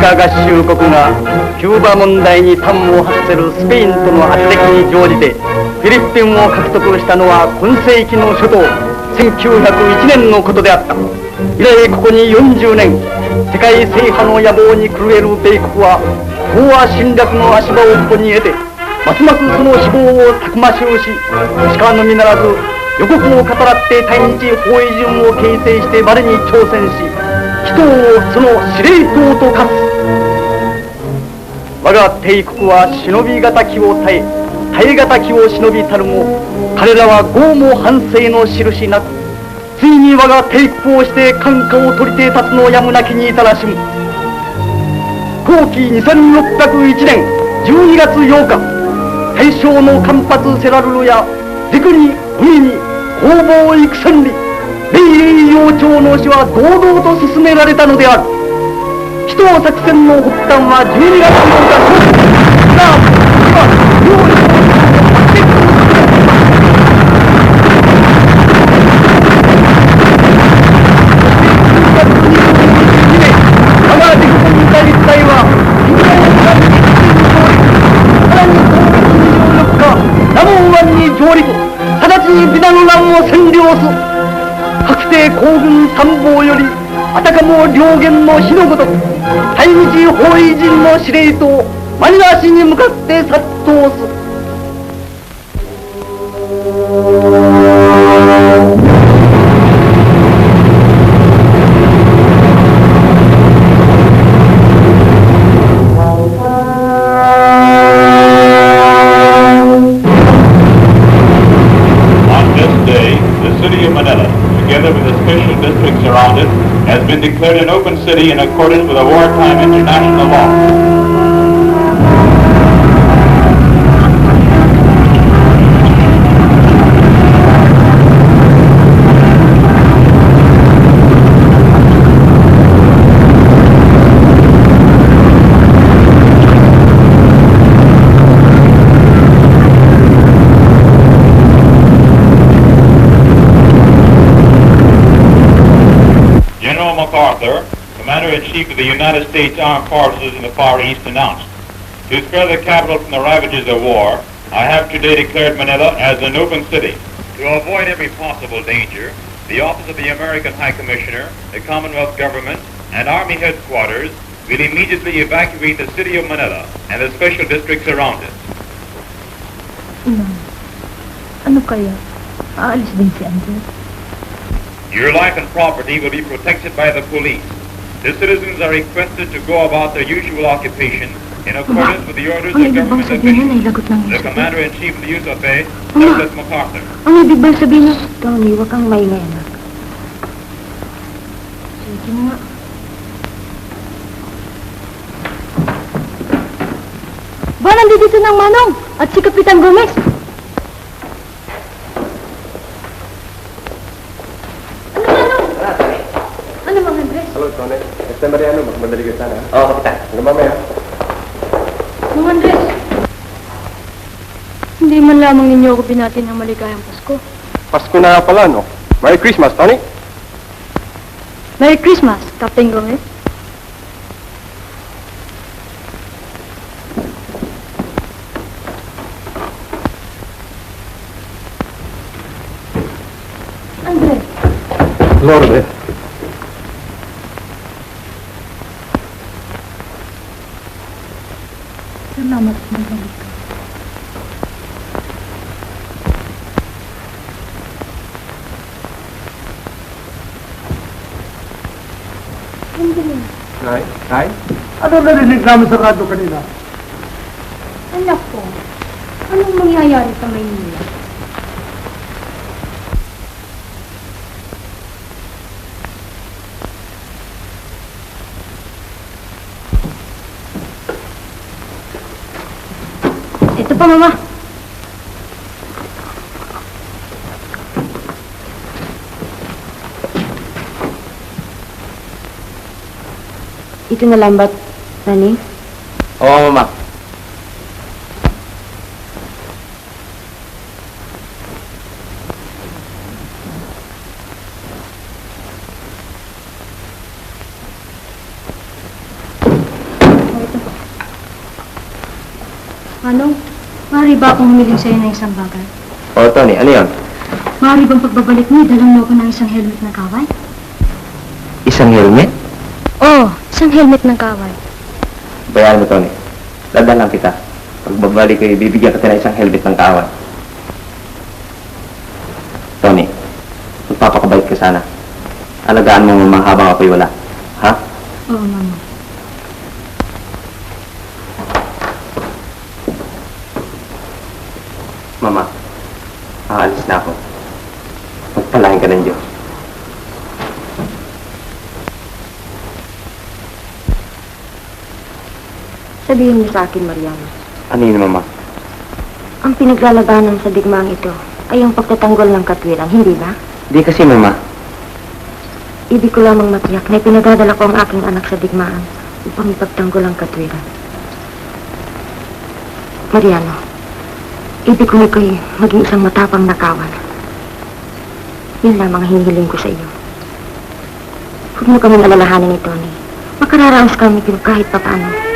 カ合衆国がキューバ問題に端を発せるスペインとの圧力に乗じてフィリピンを獲得したのは今世紀の初頭1901年のことであった。以来ここに40年、世界制覇の野望に狂える米国は東亜侵略の足場をここに得てますますその志望をたくましゅうし、鹿のみならず予告を語らって対日包囲陣を形成して我に挑戦し、人をその司令塔と化す。我が帝国は忍び難きを耐え、耐え難きを忍びたるも、彼らは豪も反省の印なく、ついに我が帝国をして冠花を取りて立つのやむなきに至らしむ。後期2601年12月8日、大正の間髪せらるるや陸に海に攻防戦に米英洋朝の死は堂々と進められたのである。紀藤作戦の発端は12月8日。皇軍参謀よりあたかも両言の火のごとく対日包囲陣の司令塔マニラ市に向かって殺到す。Has been declared an open city in accordance with a wartime international law. Commander-in-Chief of the United States Armed Forces in the Far East announced, to spare the capital from the ravages of war, I have today declared Manila as an open city. To avoid every possible danger, the Office of the American High Commissioner, the Commonwealth Government, and Army headquarters will immediately evacuate the city of Manila and the special districts around it. Ano kaya? Aalis din si Andres? Your life and property will be protected by the police. The citizens are requested to go about their usual occupation in accordance with the orders of government officials. The Commander-in-Chief of the USAFE, Douglas MacArthur. Ang ibig ba sabihin na, Tony, huwag kang maingay, anak. Sige nga. Ba, nandito ng Manong at si Kapitan Gomez. Este Mariano, magmandali ka sana. Oo, Kapitan. Hanggang mamaya. Mang Andres, hindi man lamang ninyo ako binati ng maligayang Pasko. Pasko na pala, no? Merry Christmas, Tony. Merry Christmas, Captain Gomez. Andres. Lourdes. Salamat sa nabalik ka. Nay? Nay? Ano narinig namin sa radyo kanina? Anak ko, anong mangyayari sa Maynila? Ito pa, Mama. Ito na lambat, Nani? Oo, Mama. Manong, maaari ba akong humiling sa'yo ng isang bagay? Oo, Tony. Ano yun? Maaari bang pagbabalik mo, dalang mo ako ng isang helmet ng kaway? Isang helmet? Oo, isang helmet ng kaway. Bayaran mo, Tony. Dadaan lang kita. Pag babalik kayo, bibigyan kita ng isang helmet ng kaaway. Tony, magpapakabait ka sana. Alagaan mo mamang habang ako'y wala. Ha? Oo, Mama. Mama, aalis na ako. Magpalain ka ng Diyos. Sabihin mo sa akin, Mariano. Ano yun, Mama? Ang pinaglalabanan sa digmaang ito ay ang pagtatanggol ng katwiran, hindi ba? Di kasi, Mama. Ibig ko lamang matiyak na pinadadala ko ang aking anak sa digmaan upang ipagtanggol ang katwiran. Mariano, ibig ko iko'y maging isang matapang na kawan. Yan lamang ang hinihiling ko sa iyo. Huwag mo kaming alalahanin ni Tony. Makararaos kami kahit papaano.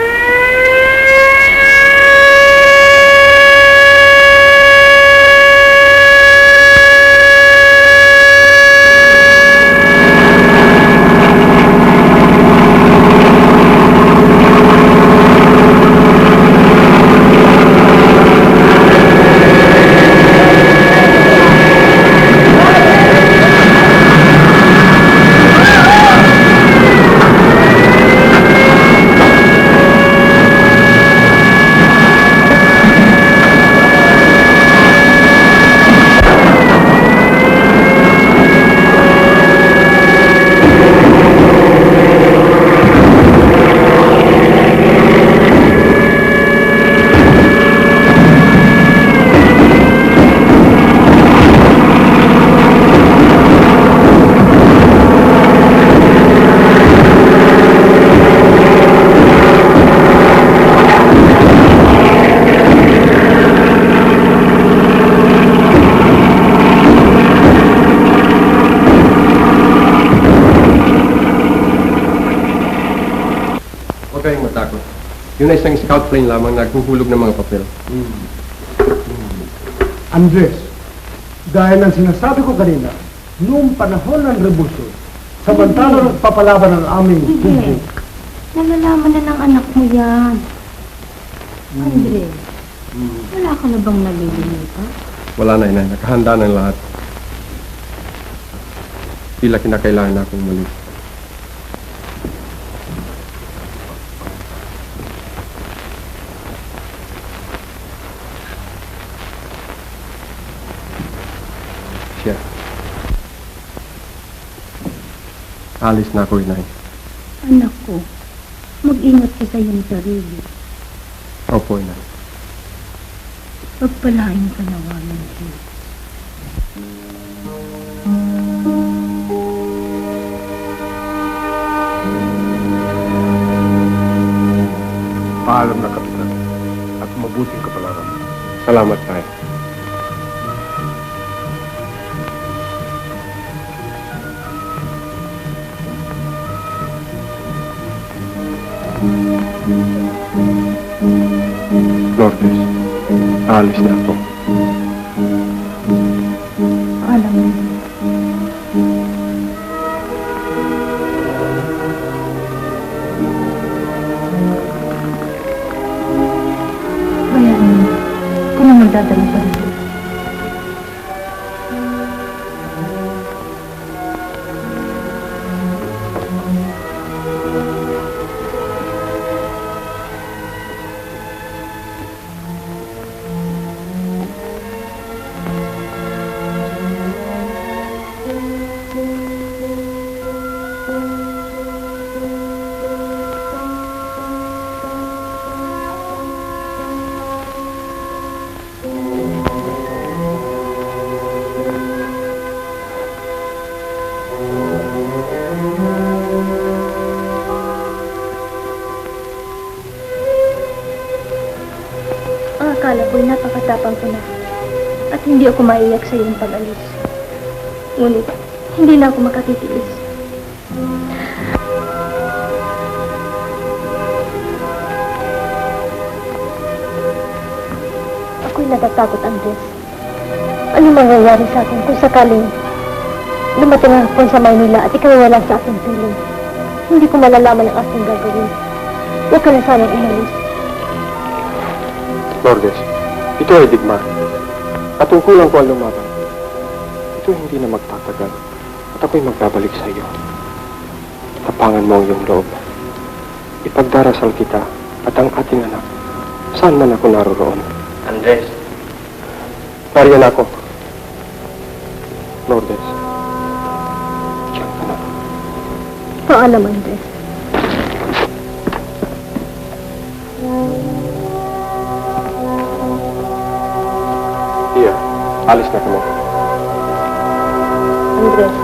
Yun ay isang scout plane lamang naghuhulog ng mga papel. Andres, gaya ng sinasabi ko kanina, noong panahon ng rebusyon, samantala nagpapalaban ang aming Hindi. Nalalaman na ng anak mo yan. Andre, wala ka na bang nalilinipan? Wala na, inay. Nakahanda ng lahat. Tila kinakailangan na akong muli. Siya. Alis na ako, inay. Anak ko, mag-ingat ka sa iyong sarili. Opo, inay. Pagpalain ka nawa ng Diyos. Paalam na, Kapitan. At mabuting kapalaran. Salamat tayo. Lourdes, alis na ako. Alam mo, bayan mo, kung ang magdadala pa rin. Akala ko'y napakatapang ko na at hindi ako maiyak sa iyong pag-alis. Ngunit, hindi na ako makatitiis. natatakot, Andres. Ano mangyayari sa akin kung sakaling dumating ang hapon sa Maynila at ikaw wala sa aking piling? Hindi ko malalaman ang aking gagawin. Huwag ka na sanang umalis. Lourdes, ito ay digma. Patungkulan ko ang lumaban. Ito hindi na magtatagal. At ako'y magbabalik sa iyo. Tapangan mo ang iyong loob. Ipagdarasal kita at ang ating anak. Saan man ako naroroon? Andres, Nariyan ako. Lourdes. Diyan ka na. Paalam, Andres. Iya, alis na kami. Andres,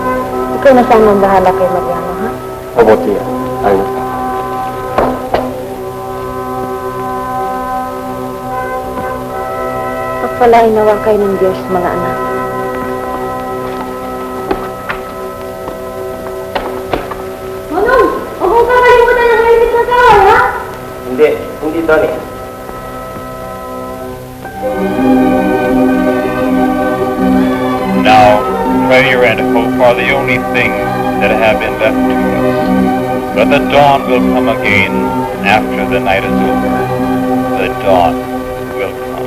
ikaw na sana ang bahala kay Mariano, ha? Opo, Tia. Ayun. Pagpalain nawa kayo ng Diyos, mga anak. Manong! Ako ka kalimutan ng halimutan sa kawal, ha? Hindi, Tony. Now, prayer and hope are the only things that have been left to us. But the dawn will come again after the night is over. The dawn will come.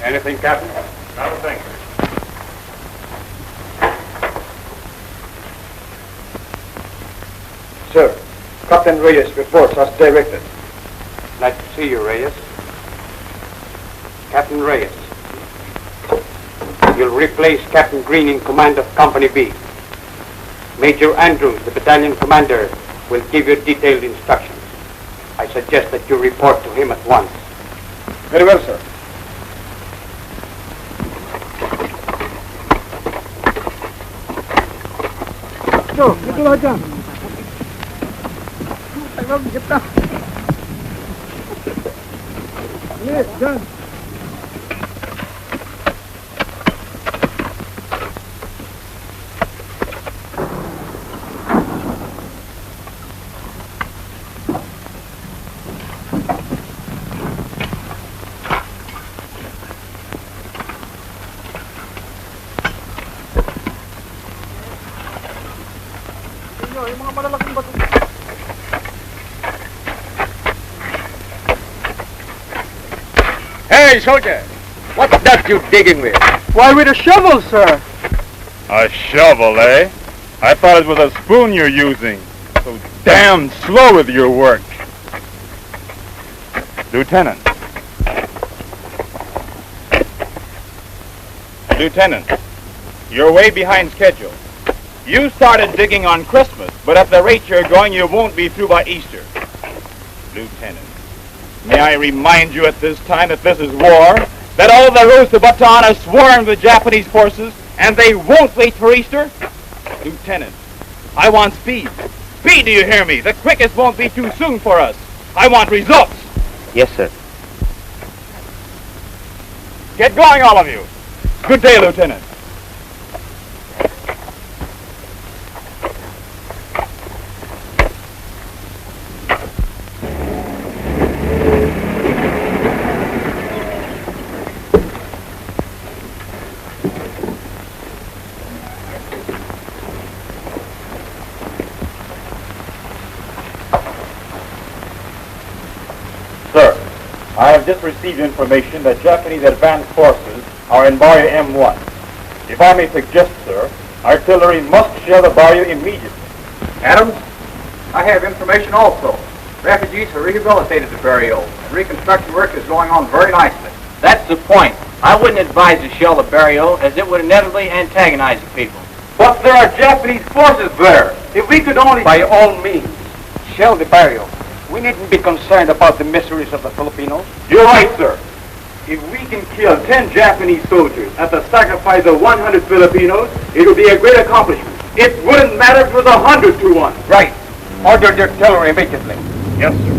Anything, Captain? Not a thing. Sir, Captain Reyes reports as directed. Nice to see you, Reyes. Captain Reyes. You'll replace Captain Green in command of Company B. Major Andrews, the battalion commander, will give you detailed instructions. I suggest that you report to him at once. Very well, sir. Ito, ito lahat dyan. Tagal, kita. Yes, dyan. yung mga malalaking bato. Hey, soldier! What's that you digging with? Why, with a shovel, sir. A shovel, eh? I thought it was a spoon you're using. So damn slow with your work. Lieutenant. Lieutenant, you're way behind schedule. You started digging on Christmas, but at the rate you're going, you won't be through by Easter. Lieutenant, may I remind you at this time that this is war, that all the roads to Bataan are swarmed with Japanese forces, and they won't wait for Easter? Lieutenant, I want speed. Speed, do you hear me? The quickest won't be too soon for us. I want results. Yes, sir. Get going, all of you. Good day, Lieutenant. Sir, I have just received information that Japanese advanced forces are in Barrio M1. If I may suggest, sir, artillery must shell the barrio immediately. Adams, I have information also. Refugees are rehabilitated at the barrio. Reconstruction work is going on very nicely. That's the point. I wouldn't advise to shell the barrio, as it would inevitably antagonize the people. But there are Japanese forces there. If we could only... By all means, shell the barrio. We needn't be concerned about the miseries of the Filipinos. You're right, sir. If we can kill 10 Japanese soldiers at the sacrifice of 100 Filipinos, it would be a great accomplishment. It wouldn't matter if it was 100 to 1. Right. Order the artillery immediately. Yes, sir.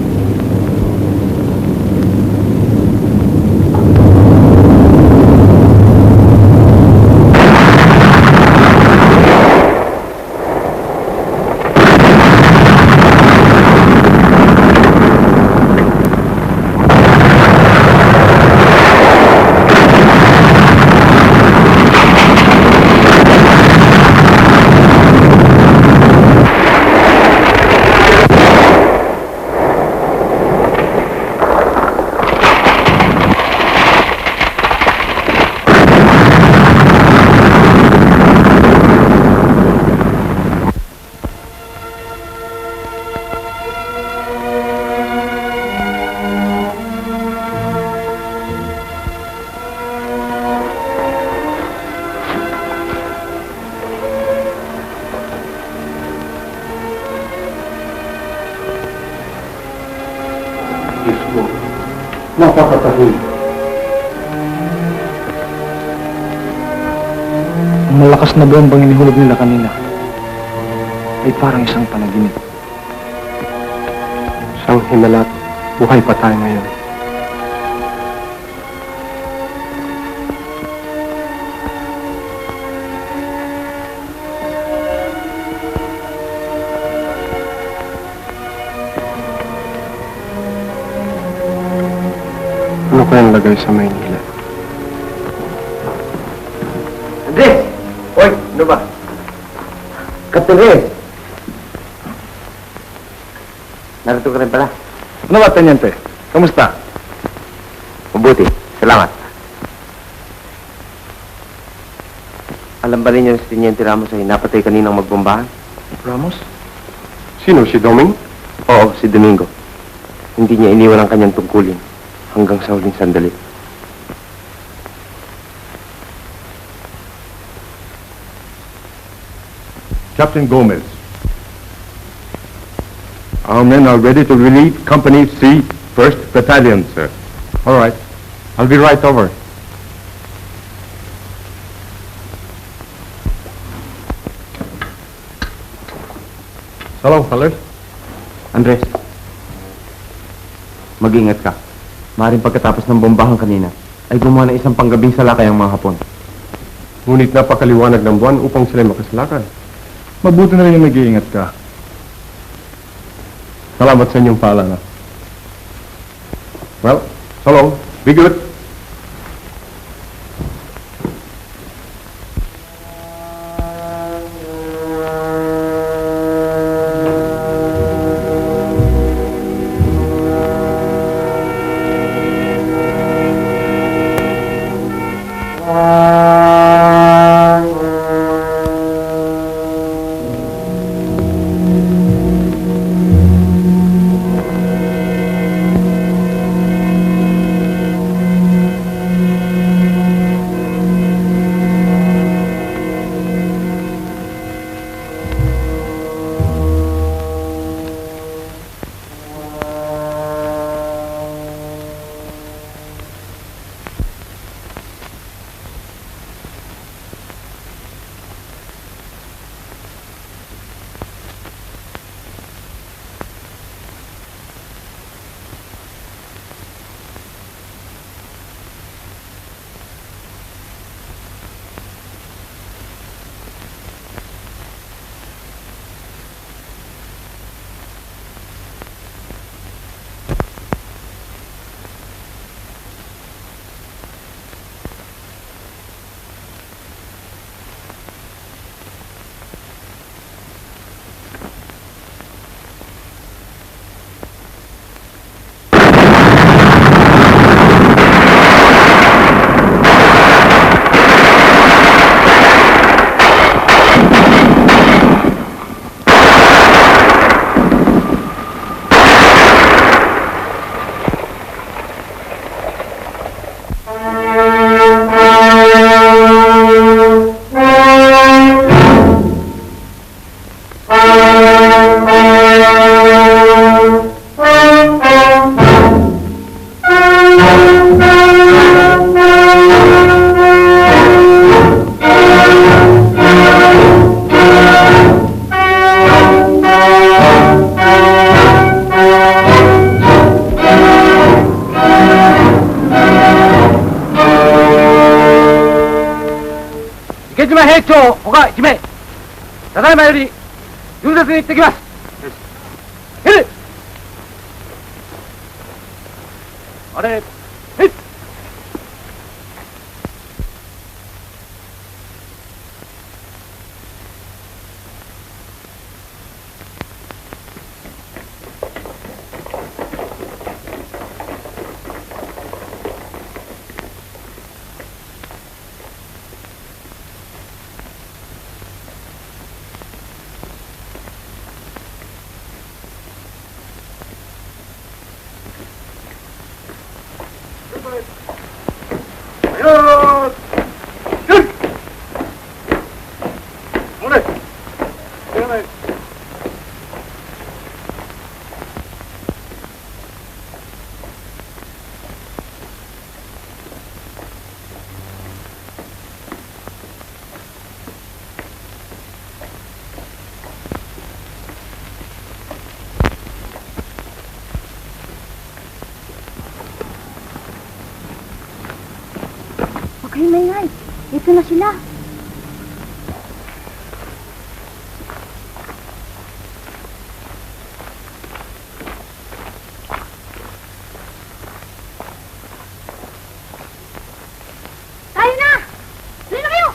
Napakatahui. Ang malakas na bombang inihulog nila kanina ay parang isang panaginip. Isang hinalat, buhay pa tayo ngayon. Ano kayang lagay sa Maynila? Andres! Oy, ano ba? Andres! Narito ka rin pala. Ano ba, Teniente? Kamusta? Mabuti. Salamat. Alam ba ninyo si Teniente Ramos ay napatay kaninang magbombahan? Ramos? Sino, si Doming? Oo, si Domingo. Hindi niya iniwan ang kanyang tungkulin hanggang sa huling sandali. Captain Gomez. Our men are ready to relieve Company C, 1st Battalion, sir. All right. I'll be right over. Hello, fellas. Andres, mag-ingat ka. Maaaring pagkatapos ng bombahan kanina, ay gumawa ng isang panggabing salakay ang mga Hapon. Ngunit napakaliwanag ng buwan upang sila makasalakay. Mabuti na rin yung mag-iingat ka. Salamat sa inyong paalala. Well, so long. Be good. 兵長他1名。ただいまより融雪に行ってきます。へれ。あれ。へっ。Maingay, ito na sila. Tayo na! Tuloy na kayo!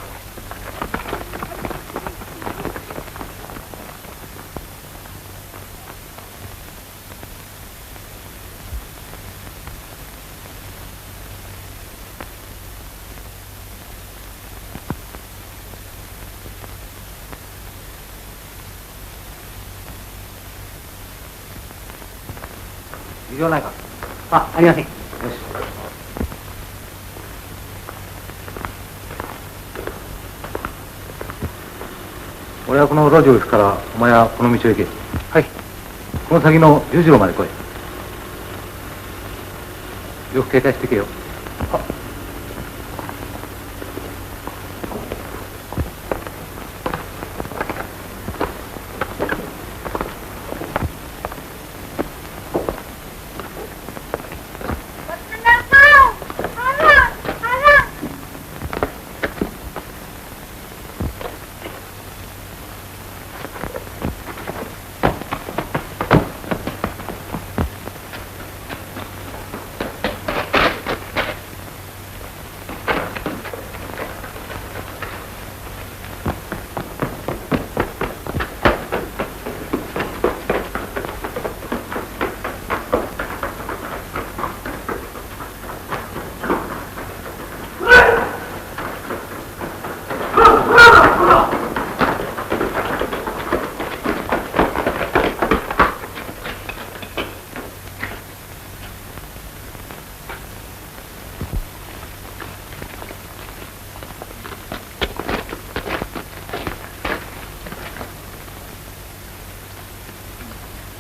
異常ないか。ありません。よし。俺はこの路地を行くから、お前はこの道を行け。はい。この先の十字路まで来い。よく警戒してけよ。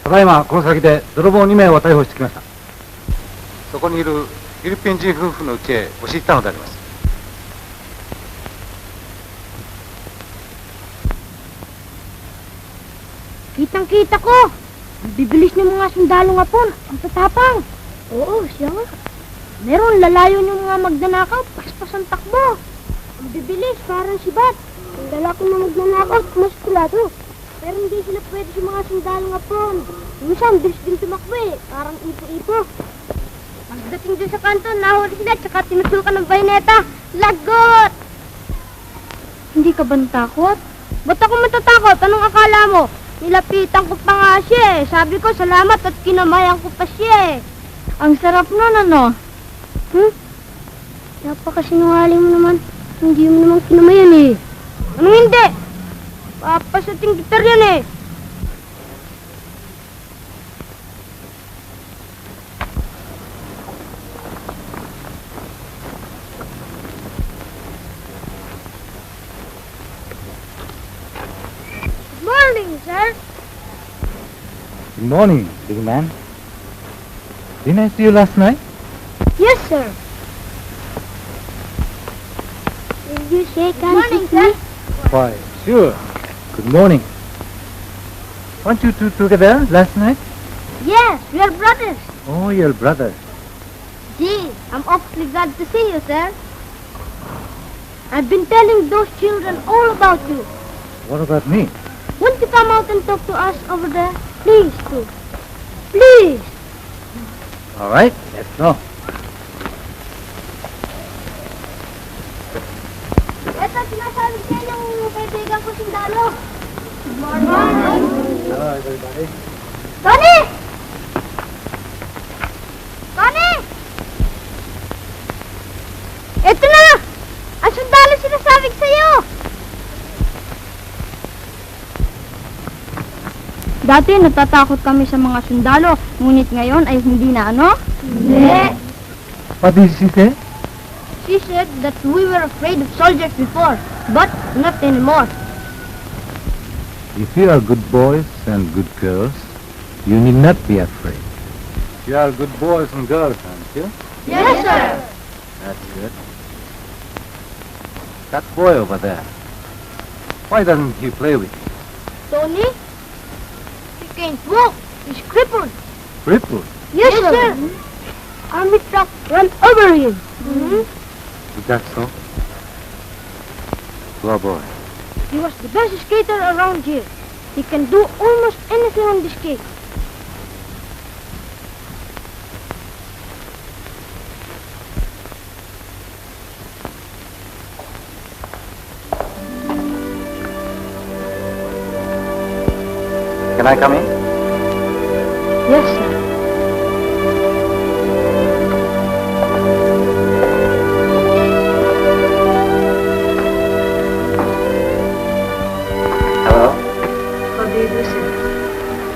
ただいまこの先で泥棒2名を逮捕してきました。そこにいるフィリピン人夫婦の家へ押し入ったのであります。Kitang-kita ko! Ang bibilis ng mga sundalo nga po. Ang tatapang. Oo, siya nga. Meron lalayo ng mga magnanakaw. Paspas ang takbo. Ang bibilis, parang sibat. Ang lalaki na magnanakaw, maskulado. Pero hindi sila pwede sa mga sundalo nga po. Minsan, bilis din tumakbo eh. Parang ipo-ipo. Pagdating din sa kanto, nahuli sila. Tsaka tinusukan ng bayneta. Lagot! Hindi ka ba natakot? Ba't ako matatakot? Anong akala mo? Nilapitan ko pa nga siya eh. Sabi ko salamat at kinamayan ko pa siya eh. Ang sarap nun ano? Napakasinungaling mo naman. Hindi mo naman kinamayan eh. Anong hindi? Papasating gitar yan eh. Good morning, sir. Good morning, big man. Didn't I see you last night? Yes, sir. Will you shake hands with me? Why, sure. Good morning. Weren't you two together last night? Yes, we are brothers. Oh, you're brothers. Gee, I'm awfully glad to see you, sir. I've been telling those children all about you. What about me? Won't you come out and talk to us over there? Please, too. Please. All right, let's go. Ito sinasabi sa yung kaibigan ko sundalo. Good morning. Hello, everybody. Tony! Tony! Ito na! Ang sundalo sinasabi sa'yo! Dati natatakot kami sa mga sundalo, ngunit ngayon ay hindi na ano? Hindi! What did she say? She said that we were afraid of soldiers before, but not anymore. If you are good boys and good girls, you need not be afraid. You are good boys and girls, aren't you? Yes, sir! That's good. That boy over there, why doesn't he play with you? Tony? He can't walk. He's crippled. Crippled? Yes, sir. Army truck ran over him. Is that so? Poor boy. He was the best skater around here. He can do almost anything on the skate. Can I come in? Yes, sir. Hello? How do you do, sir?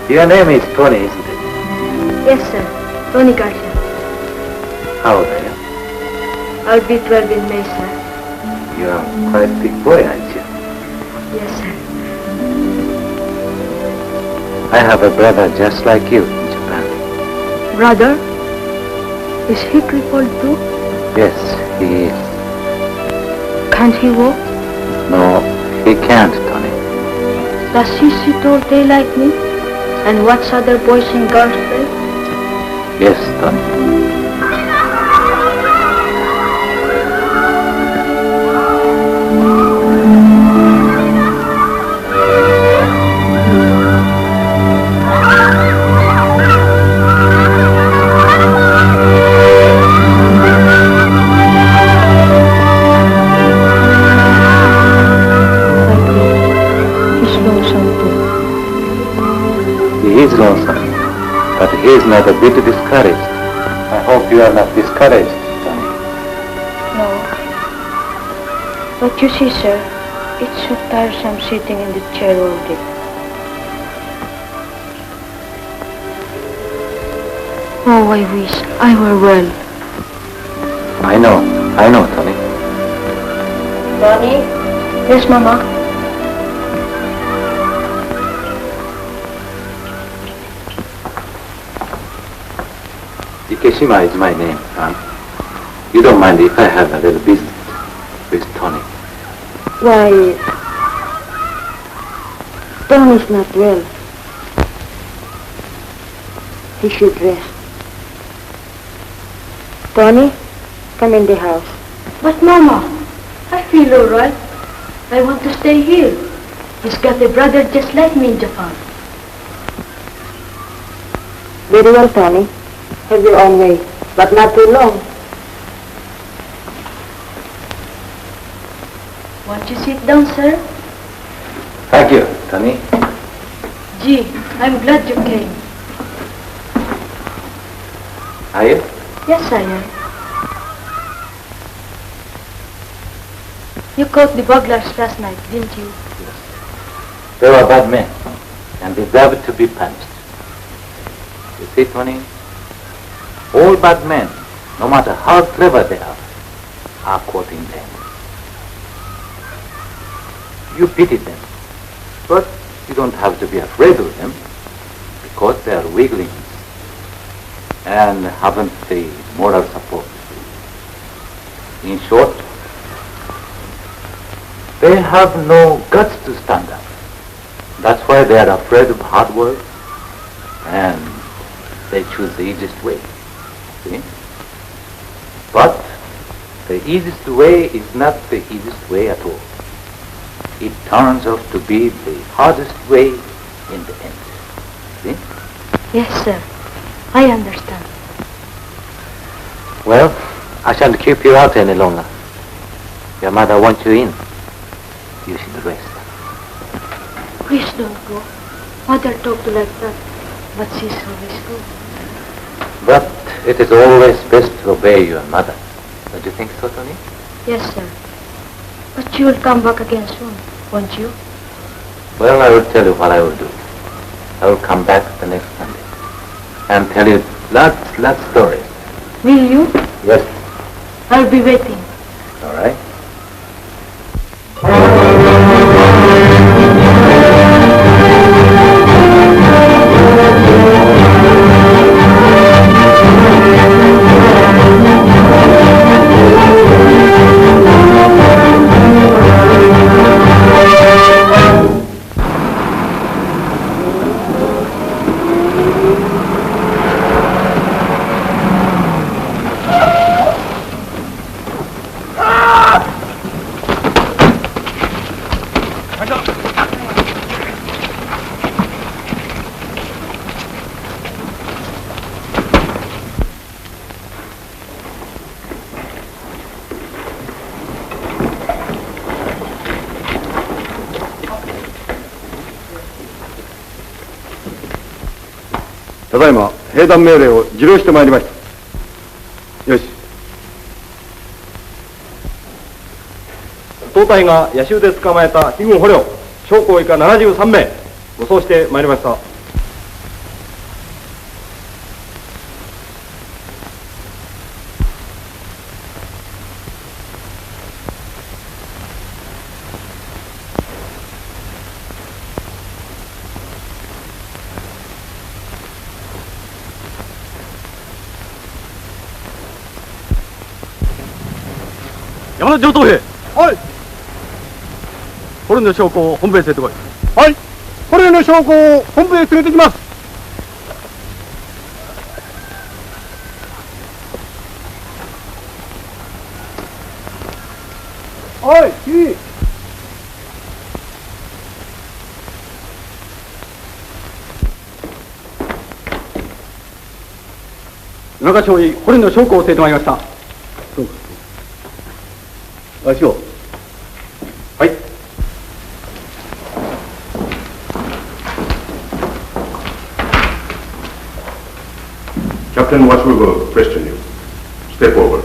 Your name is Tony, isn't it? Yes, sir. Tony Garcia. How old are you? I'll be 12 in May, sir. You are quite a big boy, aren't you? Yes, sir. I have a brother just like you in Japan. Brother? Is he crippled too? Yes, he is. Can't he walk? No, he can't, Tony. Does he sit all day like me? And watch other boys and girls play? Yes, Tony. He is lonesome, but he is not a bit discouraged. I hope you are not discouraged, Tony. No. But you see, sir, it's so tiresome sitting in the chair all day. Oh, I wish I were well. I know, Tony. Ronnie? Yes, Mama? Ikeshima is my name, son. You don't mind if I have a little business with Tony? Why, Tony's not well. He should rest. Tony, come in the house. But Mama, I feel all right. I want to stay here. He's got a brother just like me in Japan. Very well, Tony. Have your own way, but not too long. Won't you sit down, sir? Thank you, Tony. Gee, I'm glad you came. Are you? Yes, I am. You caught the burglars last night, didn't you? Yes. They were bad men and deserved to be punished. You see, Tony, all bad men, no matter how clever they are caught in danger. You pity them, but you don't have to be afraid of them because they are weaklings and haven't the moral support. In short, they have no guts to stand up. That's why they are afraid of hard work and they choose the easiest way. See? But The easiest way is not the easiest way at all. It turns out to be the hardest way in the end. See? Yes, sir. I understand. Well, I shan't keep you out any longer. Your mother wants you in. You should rest. Please don't go. Mother talked like that, but she's always good. But it is always best to obey your mother. Don't you think so, Tony? Yes, sir. But you will come back again soon, won't you? Well, I will tell you what I will do. I will come back the next Sunday and tell you lots stories. Will you? Yes. I'll be waiting. All right.ただいま兵団命令を受領してまいりました。よし。当隊が野州で捕まえた非軍捕虜将校以下73名護送してまいりました。山田上等兵。はい。捕虜の将校を本部へ連れてこい。はい。捕虜の将校を本部へ連れてきます。はい。いい。夜中少尉捕虜の将校を連れてまいりました。そうか。足を。はい。Captain Wasu will question you. Step forward.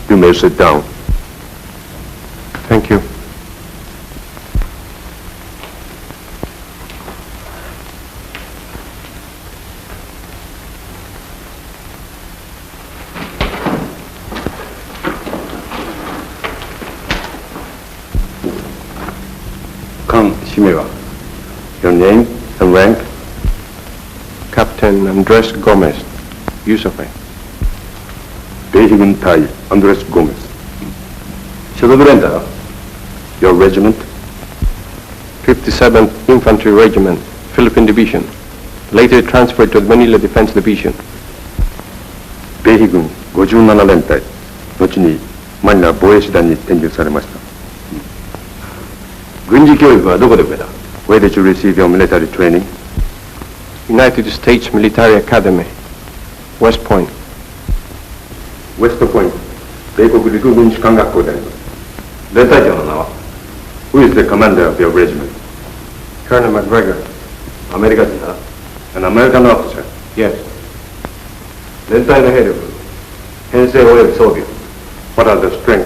You may sit down. Thank you. Come, Shimiwa. Your name and rank? Captain Andres Gomez, Yusufe. 米飛軍隊アンドレス・ゴメス。所属連隊は Your regiment? 57th Infantry Regiment, Philippine Division. Later transferred to the Manila Defense Division. 米飛軍57連隊、後にマニラ防衛師団に転入されました。軍事教育はどこで受けた Where did you receive your military training? United States Military Academy, West Point. ウェストポイント、米国陸軍士官学校であります。連隊長の名は Who is the commander of your regiment? Colonel McGregor. アメリカ人だ。An American officer? Yes. 連隊の兵力、編成及び装備。What are the strength,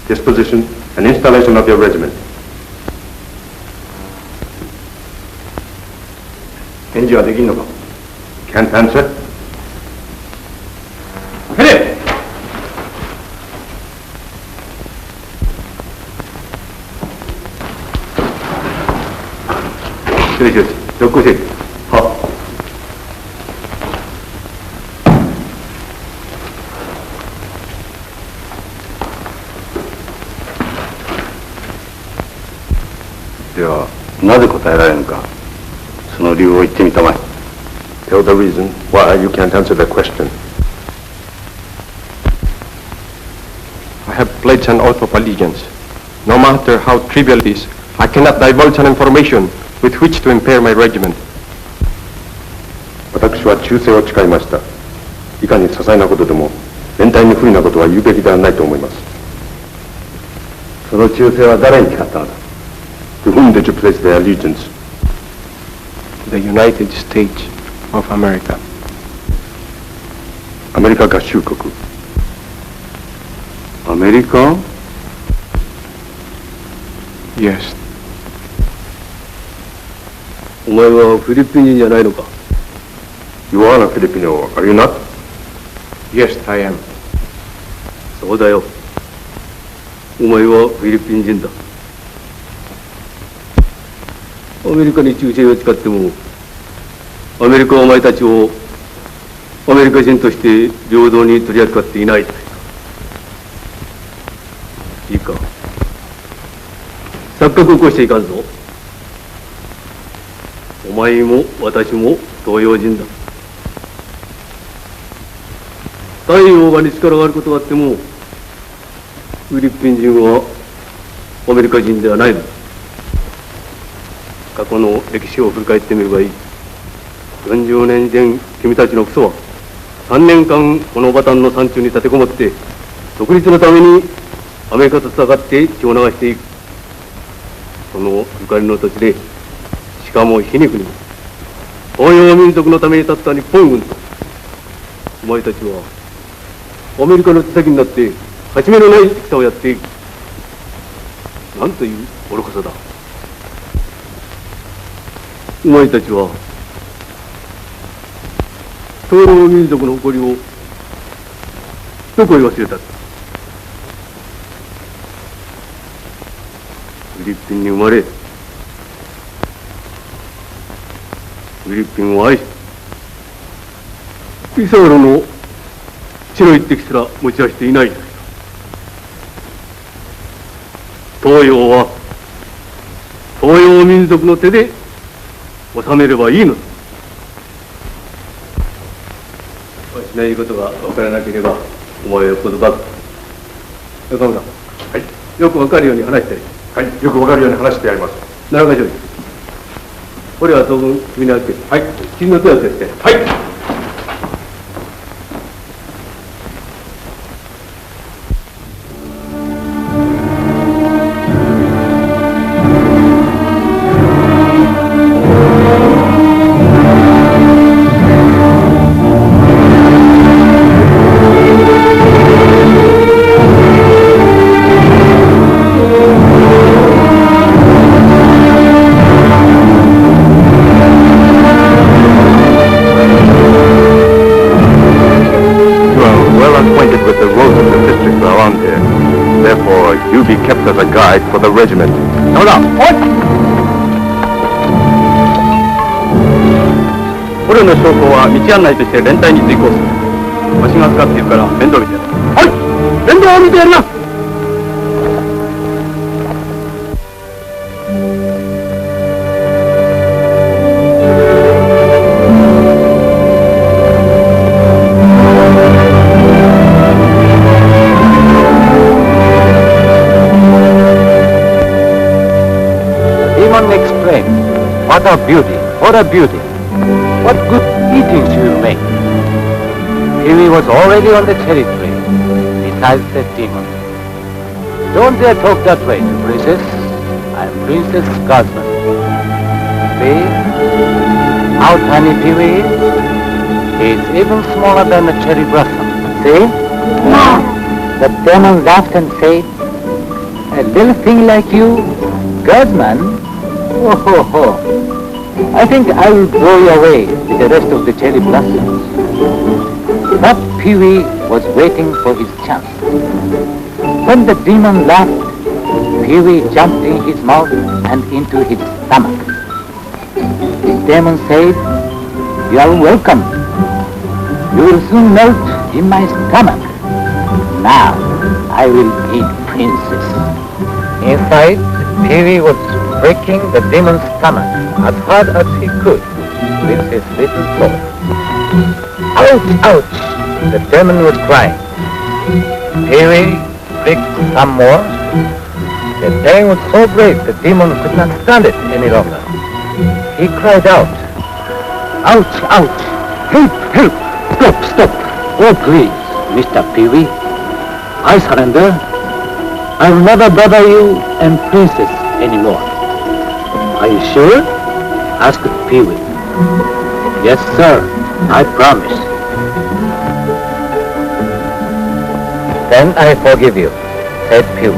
disposition, and installation of your regiment? 返事はできんのか Can't answer? ヘレよしよし、続行していく。はっ。なぜ答えられぬか、その理由を言ってみたまえ。Tell the reason why you can't answer that question. I have pledged an oath of allegiance. No matter how trivial it is, I cannot divulge an information with which to impair my regiment. 私は忠誠を誓いました。いかに些細なことでも連隊に不利なことは言うべきではないと思います。その忠誠は誰に誓ったのだ？ To whom did you pledge their allegiance? The United States of America. アメリカ合衆国。アメリカ？ Yes. お前はフィリピン人じゃないのか？ You are a Filipino, are you not? Yes, I am. そうだよ。お前はフィリピン人だ。アメリカに忠誠を誓っても、アメリカはお前たちをアメリカ人として平等に取り扱っていない。いいか。錯覚を起こしていかんぞ。お前も私も東洋人だ。太陽がに力があることがあっても、フィリピン人はアメリカ人ではないのだ。過去の歴史を振り返ってみればいい。40年前、君たちのクソは3年間このバタンの山中に立てこもって独立のためにアメリカと戦って血を流していく。そのゆかりの土地で、しかも皮肉にも東洋民族のために立った日本軍とお前たちはアメリカの手先になって勝ち目のない戦をやっていく。なんという愚かさだ。お前たちは東洋民族の誇りをどこへ忘れた。フィリピンに生まれ、フィリピンを愛し、イサウロの血の一滴すら持ち出していない。東洋は東洋民族の手で収めればいいのだ。わしの言うことが分からなければお前はよっぽどバカ。中村、はい、よく分かるように話してやる。はい、よくわかるように話してやります。奈良課長、これは当分君にあって、はい、君の手を当てて、はい。For the regiment. そうだ、おい！捕虜の将校は道案内として連隊に追行する。わしが使っているから面倒見てやる。はい、面倒を見てやります。What a beauty, what a beauty. What good eating she will make. Pee-wee was already on the cherry tree, besides the demon. Don't dare talk that way, Princess. I'm Princess Guzman. See how tiny Pee-wee is? He's even smaller than the cherry blossom. See? No. The demon laughed and said, a little thing like you, Guzman? Oh, ho, ho. I think I will blow you away with the rest of the cherry blossoms. But Pee-wee was waiting for his chance. When the demon laughed, Pee-wee jumped in his mouth and into his stomach. The demon said, you are welcome. You will soon melt in my stomach. Now I will eat Princess. In fact, Pee-wee was pricking the demon's stomach as hard as he could with his little sword. Ouch, ouch! The demon was crying. Pee-wee pricked some more. The pain was so great the demon could not stand it any longer. He cried out, ouch, ouch! Help, help! Stop, stop! Oh, please, Mr. Pee-wee. I surrender. I'll never bother you and Princess anymore. Are you sure? Asked Pee-wee. Yes, sir. I promise. Then I forgive you, said Pee-wee,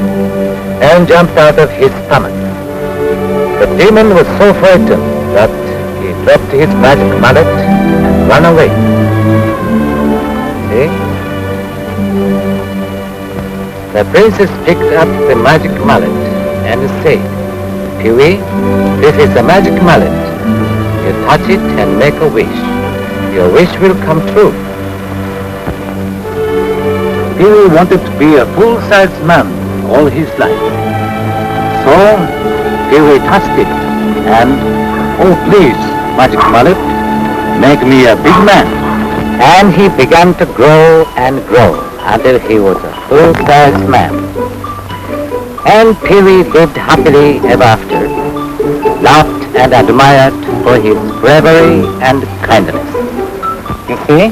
and jumped out of his stomach. The demon was so frightened that he dropped his magic mallet and ran away. See? The princess picked up the magic mallet and said, Pee-wee, this is the magic mallet. You touch it and make a wish. Your wish will come true. Pee-wee wanted to be a full-sized man all his life. So, Pee-wee touched it and, oh please, magic mallet, make me a big man. And he began to grow and grow until he was a full-sized man. And Pee-wee lived happily ever after, loved and admired for his bravery and kindness. You see,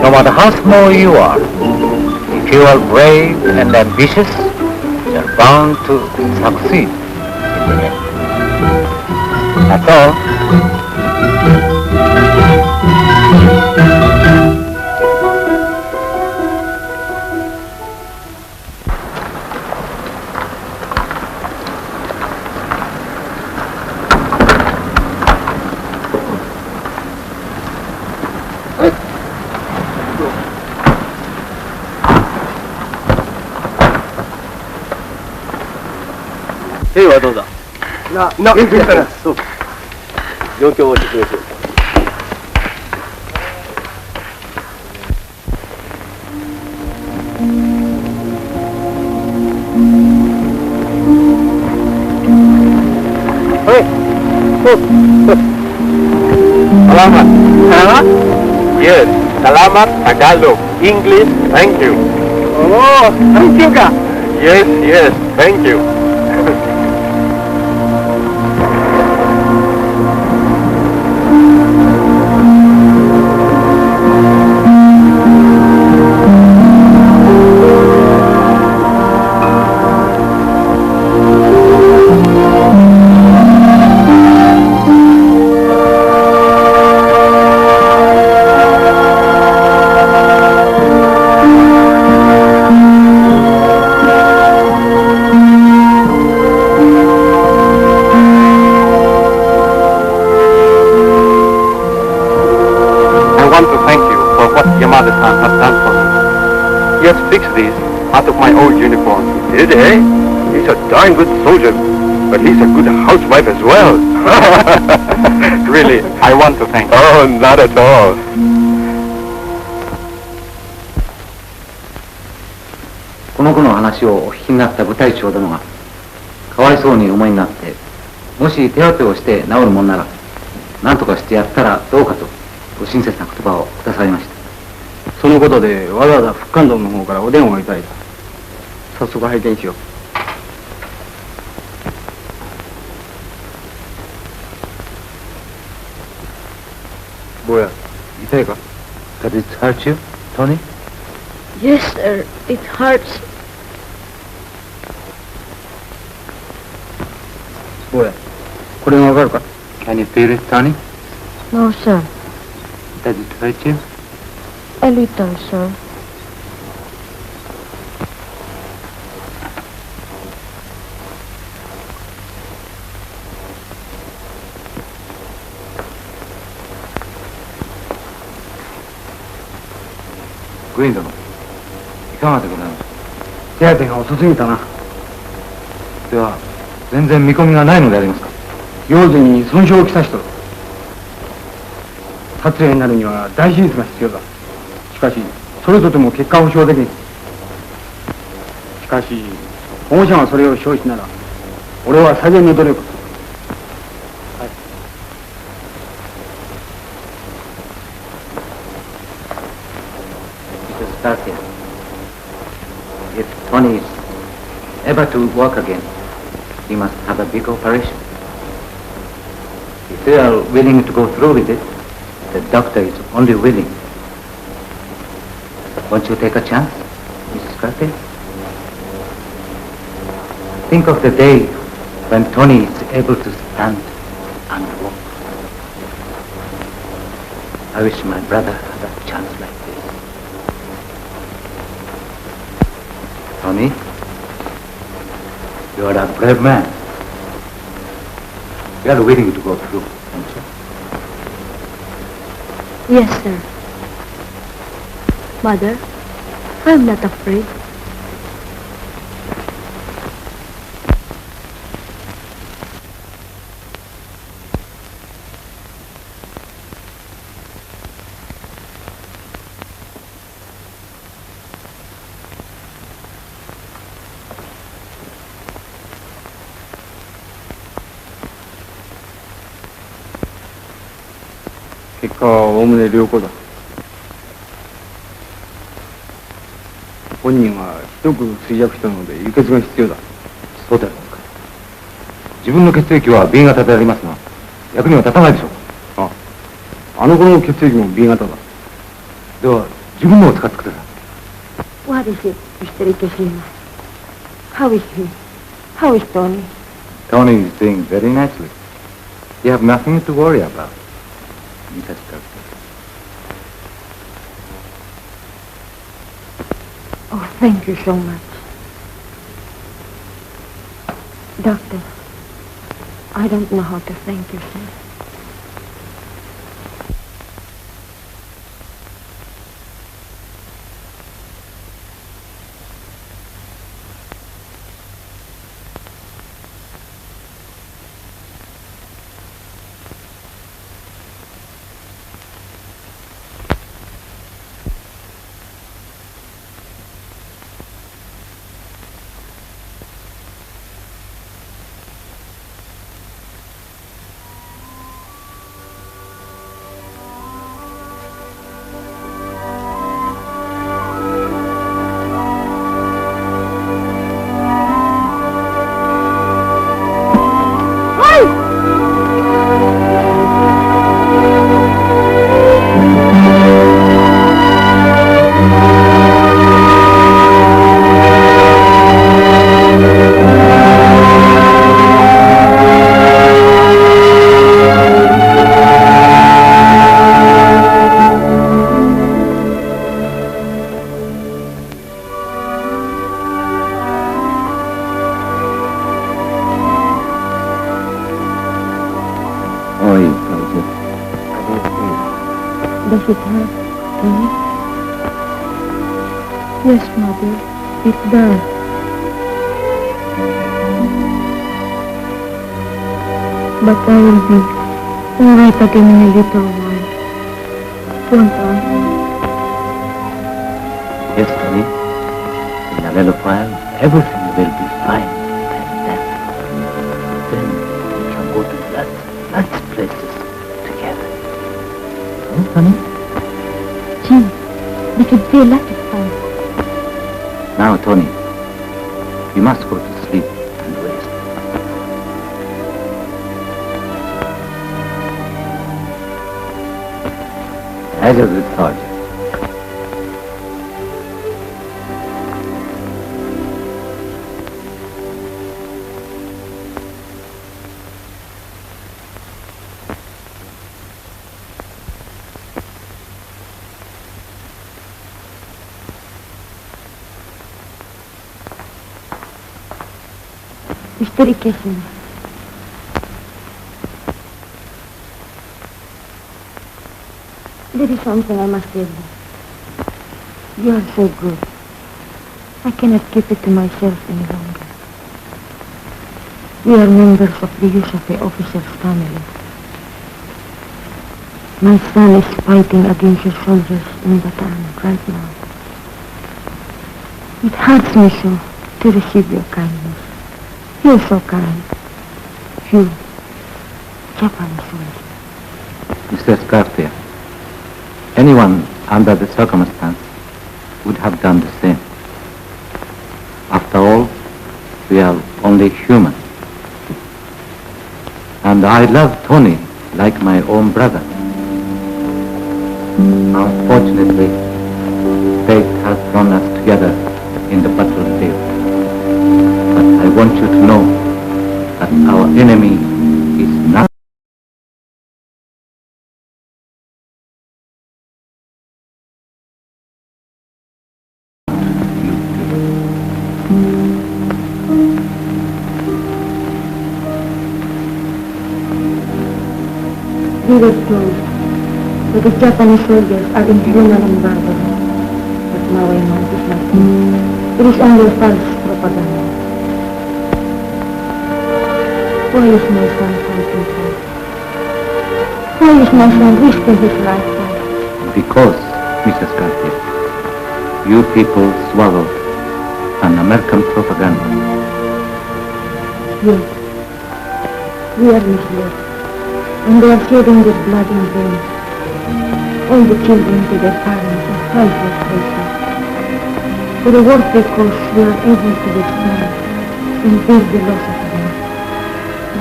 no matter how small you are, if you are brave and ambitious, you are bound to succeed in the end. That's all. 兵はどうだ。元気だな。そうか。状況を説明する。Salamat. Salamat? Yes. Salamat, Tagalog. English, thank you. Oh, thank you ka. Yes, yes, thank you. Out of my old uniform. Did he? He's a darn good soldier, but he's a good housewife as well. Really, I want to thank you. Oh, not at all. この子の話をお聞きになった部隊長殿がかわいそうに思いになって、もし手当てをして治るもんなら何とかしてやったらどうかとご親切な言葉をくださいました。そのことでわざわざ副官殿の方からお電話をいただいた。早速拝見しよう。坊や、痛いか？ Does it hurt you, Tony? Yes, sir. It hurts. 坊や、これがわかるか？ Can you feel it, Tony? No, sir. Does it hurt you? A little, sir. Green 殿、いかがでございます？手当てが遅すぎたな。では、全然見込みがないのでありますか？腰髄に損傷をきたしとる。殺影になるには大手術が必要だ。しかし、それとても結果を保証できん。しかし、保護者がそれを承知なら、俺は最善の努力をする。はい。Mr. Salcedo, if Tony is ever to walk again, he must have a big operation. If they are willing to go through with it, the doctor is only willing. Won't you take a chance, Mrs. Carter? Think of the day when Tony is able to stand and walk. I wish my brother had a chance like this. Tony, you are a brave man. You are willing to go through, aren't you? Yes, sir. Mother, I'm not afraid.結果はおおむね良好だ。本人はひどく衰弱したので輸血が必要だ。そうでありますか。自分の血液は B 型でありますが、役には立たないでしょうか。あの子の血液も B 型だ。では自分のを使ってください。What is it, Mr. Ikeshima? How is he? How is Tony? Tony is doing very nicely. You have nothing to worry about. Mrs. Carter. Oh, thank you so much. Doctor, I don't know how to thank you, sir. Does it hurt, Tony? Yes, Mother, it does. But I will be all right again in a little while. Won't I? Yes, Tony. In a little while, everything will be fine. And then we can go to lots of places together. Oh, Tony? Gee, we could be a lot of fun. Now, Tony, you must go to sleep and rest. As a good soldier. Mr. Ikeshima. There is something I must tell you. You are so good. I cannot keep it to myself any longer. We are members of the Yusafe officer's family. My son is fighting against your soldiers in Bataan right now. It hurts me so to receive your kindness. You're so kind. few Japanese soldiers. Mr. Scarpia, anyone under the circumstance would have done the same. After all, we are only human. And I love Tony like my own brother. Unfortunately, fate has thrown us together in the battlefield. But I want you to know that our enemy is not. We were told that the Japanese soldiers are inhuman and barbarous. But now I know it is not true. It is only false propaganda. Why is my son fighting for? Why is my son risking his life for? Because, Mrs. Cartier, you people swallowed an American propaganda. Yes, we are misled. And they are shedding their blood in vain. All the children to their parents are helpless places. For the work because we are able to withstand and bear the loss of them.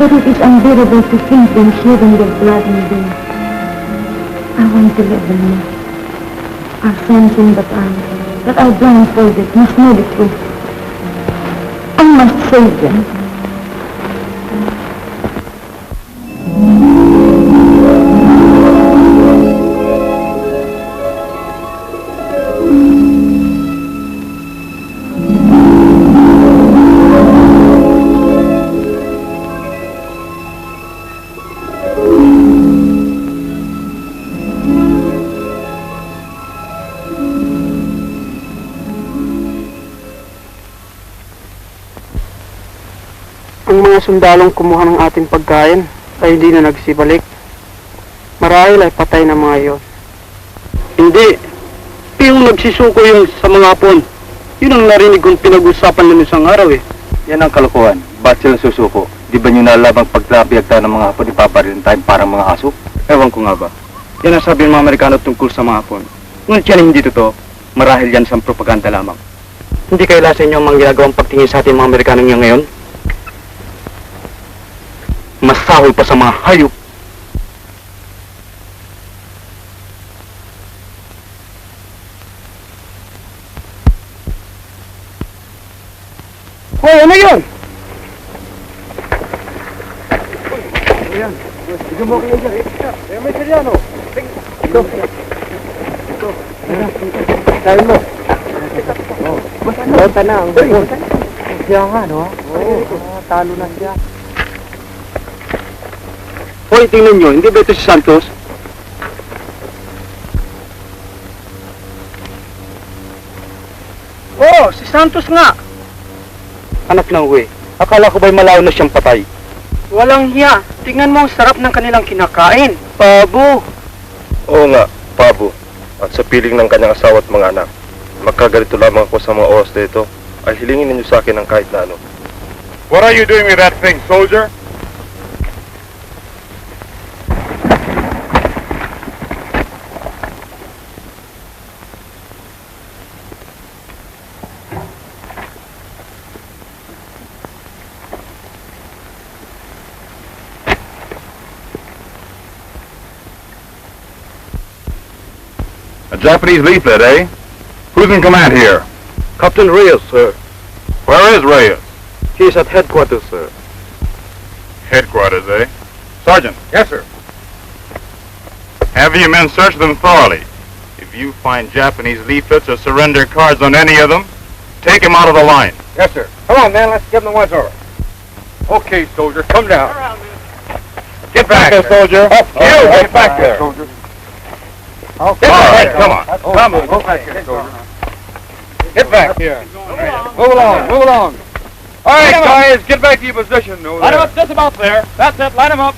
But it is unbearable to think them shedding their blood in vain. I want to let them know. Our sons in Bataan that are blindfolded must know the truth. I must save them. Sundalong kumuha ng ating pagkain ay hindi na nagsibalik. Marahil ay patay na mga iyon. Hindi. Yung nagsisuko yung sa mga Hapon. Yun ang narinig kong pinag-usapan nila isang araw eh. Yan ang kalokohan. Ba't sila susuko? Di ba nyo nalabang paglabiagta ng mga Hapon ipaparilin tayo parang mga aso? Ewan ko nga ba. Yan ang sabi ng mga Amerikano tungkol sa mga Hapon. Ngunit yan hindi totoo. Marahil yan sa propaganda lamang. Hindi kaila sa inyo ang mga ginagawang pagtingin sa ating mga Amerikano niya ngayon? Masahol pa sa mga hayop. Hoy, ano yun? Ayan. Bigyan mo kayo dyan. Eh, may Siriano. Ito. Ito. Dahil mo. Bota na ang bota. Siya nga, no? Oo. Talo na siya. Hoy, tingnan nyo, hindi ba ito si Santos? Oh, si Santos nga. Anak ng Uwe, akala ko ba'y malayo na siyang patay? Walang hiya. Tingnan mo ang sarap ng kanilang kinakain. Pabo! Oo nga, pabo. At sa piling ng kanyang asawa at mga anak. Magkagalito lamang ako sa mga oras na ito, ay hilingin ninyo sa akin ng kahit na ano. What are you doing with that thing, soldier? A Japanese leaflet, eh? Who's in command here? Captain Reyes, sir. Where is Reyes? He's at headquarters, sir. Headquarters, eh? Sergeant. Yes, sir. Have your men search them thoroughly. If you find Japanese leaflets or surrender cards on any of them, take them out of the line. Yes, sir. Come on, man. Let's give them the once over. Okay, soldier. Come down. Get back there, soldier. Get back there. soldier. Okay. All right, come on. Come on. Go back here, soldier. Get back here. Move along. Move along. All right, guys. Get back to your position. Line 'em up just about there. That's it. Line 'em up.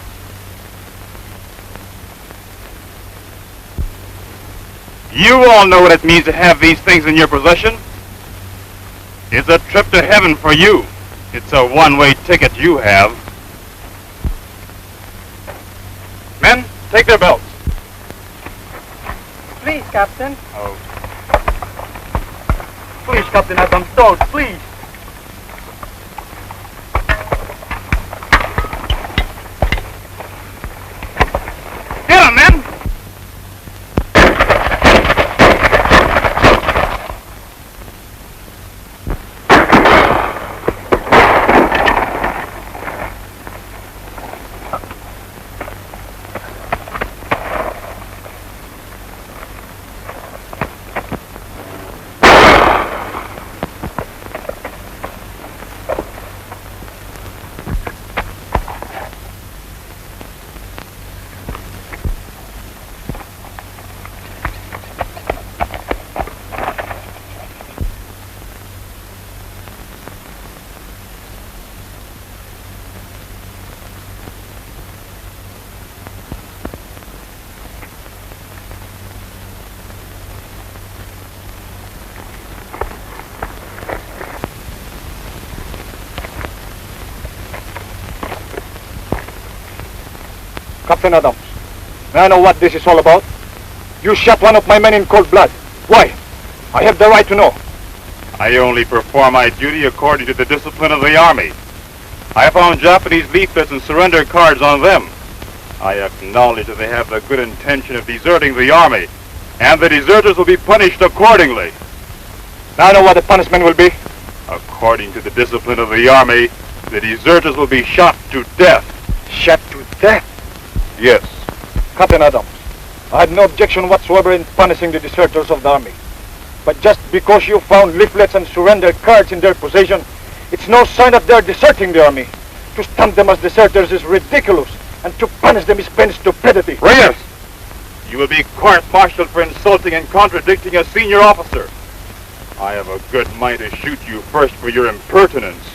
You all know what it means to have these things in your possession. It's a trip to heaven for you. It's a one-way ticket you have. take their belts. Please, Captain. Oh. Please, Captain Adams, don't, please. Get him, men! Captain Adams, may I know what this is all about? You shot one of my men in cold blood. Why? I have the right to know. I only perform my duty according to the discipline of the Army. I found Japanese leaflets and surrender cards on them. I acknowledge that they have the good intention of deserting the Army, and the deserters will be punished accordingly. Now I know what the punishment will be. According to the discipline of the Army, the deserters will be shot to death. Shot to death? Yes. Captain Adams, I had no objection whatsoever in punishing the deserters of the Army. But just because you found leaflets and surrender cards in their possession, it's no sign that they're deserting the Army. To stamp them as deserters is ridiculous, and to punish them is plain stupidity. Reyes! You will be court-martialed for insulting and contradicting a senior officer. I have a good mind to shoot you first for your impertinence.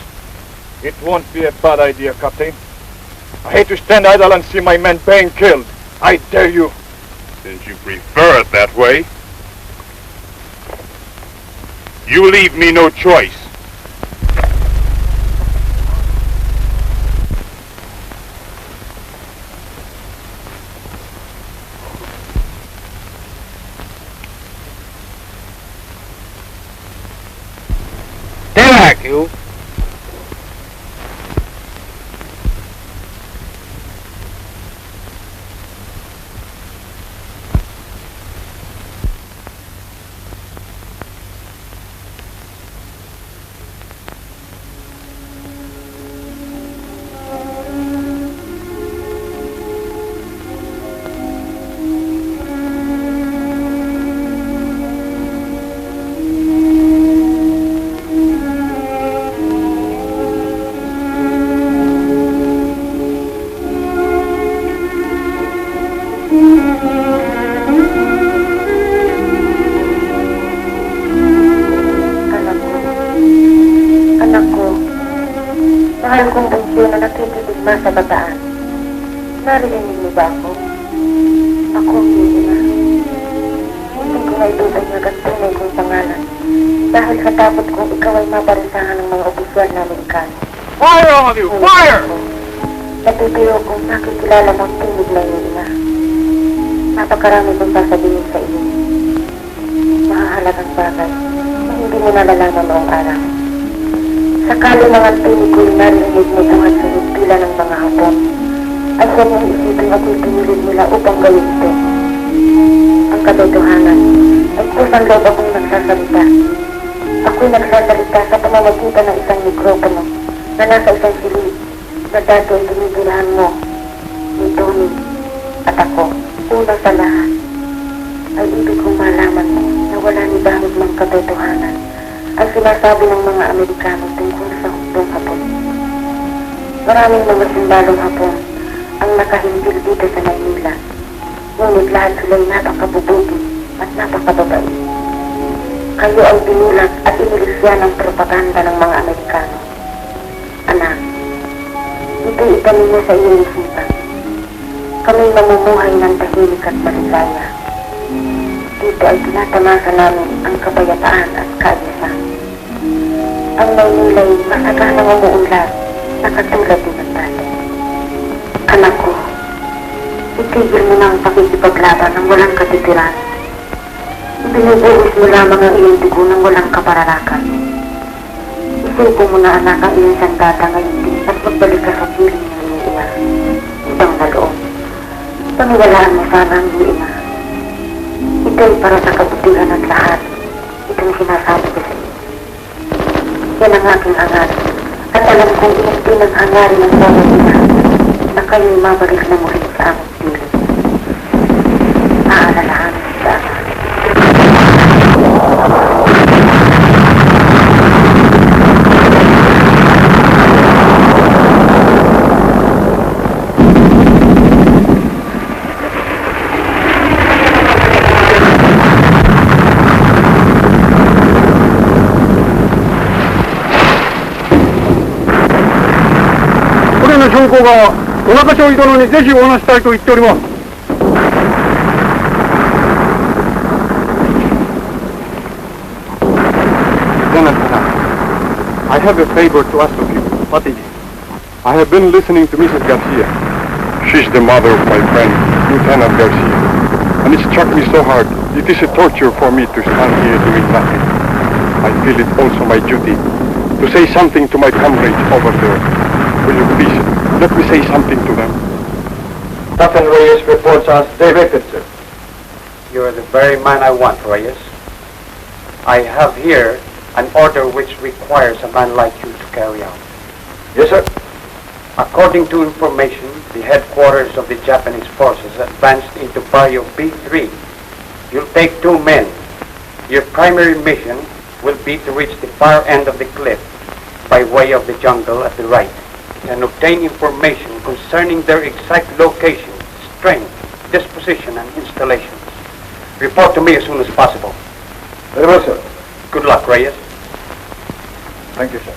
It won't be a bad idea, Captain. I hate to stand idle and see my men being killed. I dare you. Since you prefer it that way, you leave me no choice. Stay back, you. Sa bataan, narinig niyo ba ako? Ako ang Miyajima. Hindi ko naitutan niya at tunay kong pangalan dahil sa takot kong ikaw ay maparisahan ng mga opisyal na Amerikano. Fire, all of you! Fire! Natuturo kong nakikilala mong tinig na Miyajima. Napakarami kong sasabihin sa iyo. Mahahalagang bagay na hindi mo nalalaman noong araw. Sakali mga tinig ko'y narinig mo buhat sa nagpila ng mga Hapon, ay sa mong isipin ako'y pinilin nila upang gawin ito. Ang katotohanan ay kusang loob akong nagsasalita. Ako'y nagsasalita sa pamamagitan ng isang mikropono na nasa isang silid na dati ay tinitirahan mo, ni Tony, at ako. Una sa lahat, ay ibig kong malaman mo na wala ni bahid mang katotohanan ang sinasabi ng mga Amerikano tungkol sa hukbong Hapon. Maraming mga simbalong Hapon ang nakahinggil dito sa Maynila. Ngunit lahat sila'y napakabubuti at napakababait. Kayo ang binulat at inilisya ng propaganda ng mga Amerikano. Anak, ito'y itanin mo sa iyong isipan. Kami mamumuhay ng tahimik at maligaya. Dito ay tinatamasa namin ang kabayataan at kaayusan. Ang Maynila'y masaganang umuunlad na katulad din ng dati. Anak ko, Itigil mo na ang pakikipaglaban ng walang katitiran. Binubuhos mo lamang ang iyong dugo ng walang kapararakan. Isuko mo na anak ang iyong sandata ngayon at magbalik ka sa piling ng iyong ina. Ibang na loob. Paniwalaan mo sana ang iyong ina. Ito ay para sa kabutihan at lahat. Ito ang sinasabi ko sa iyo. Yan ang aking hangar. At alam kong iyan din ang hangarin ng bawat ina na kayo'y mabalik na muli sa aming piling. Aalalahanin sa ama.将校がお中町井殿にぜひお話したいと言っております。I have a favor to ask of you. What is it? I have been listening to Mrs. Garcia. She's the mother of my friend, Lieutenant Garcia. And it struck me so hard. It is a torture for me to stand here doing nothing. I feel it also my duty to say something to my comrades over there. Will you please let me say something to them? Captain Reyes reports us directed, sir. You are the very man I want, Reyes. I have here an order which requires a man like you to carry out. Yes, sir. According to information, the headquarters of the Japanese forces advanced into Barrio B3. You'll take 2 men. Your primary mission will be to reach the far end of the cliff by way of the jungle at the right and obtain information concerning their exact location, strength, disposition, and installations. Report to me as soon as possible. Very well, sir. Good luck, Reyes. Thank you, sir.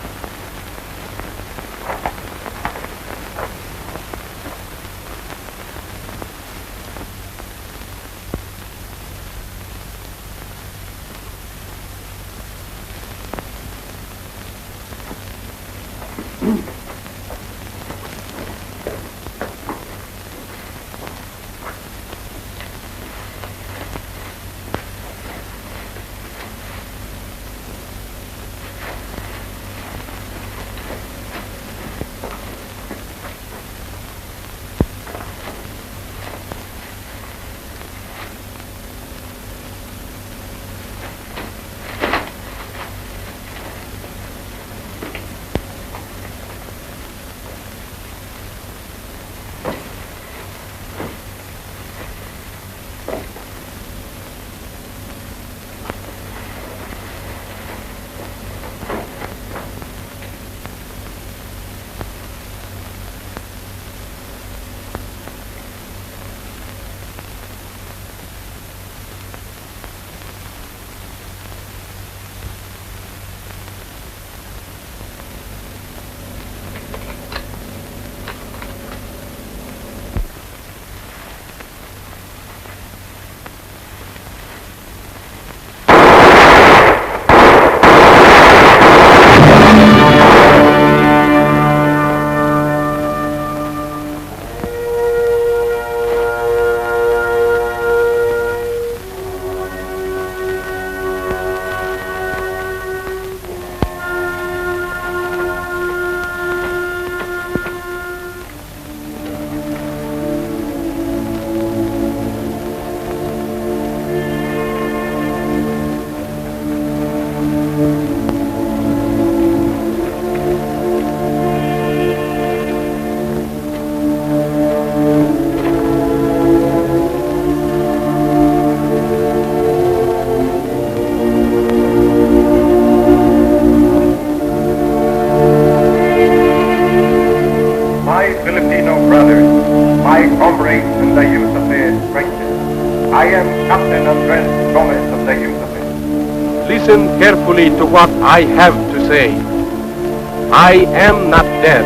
Listen carefully to what I have to say. I am not dead.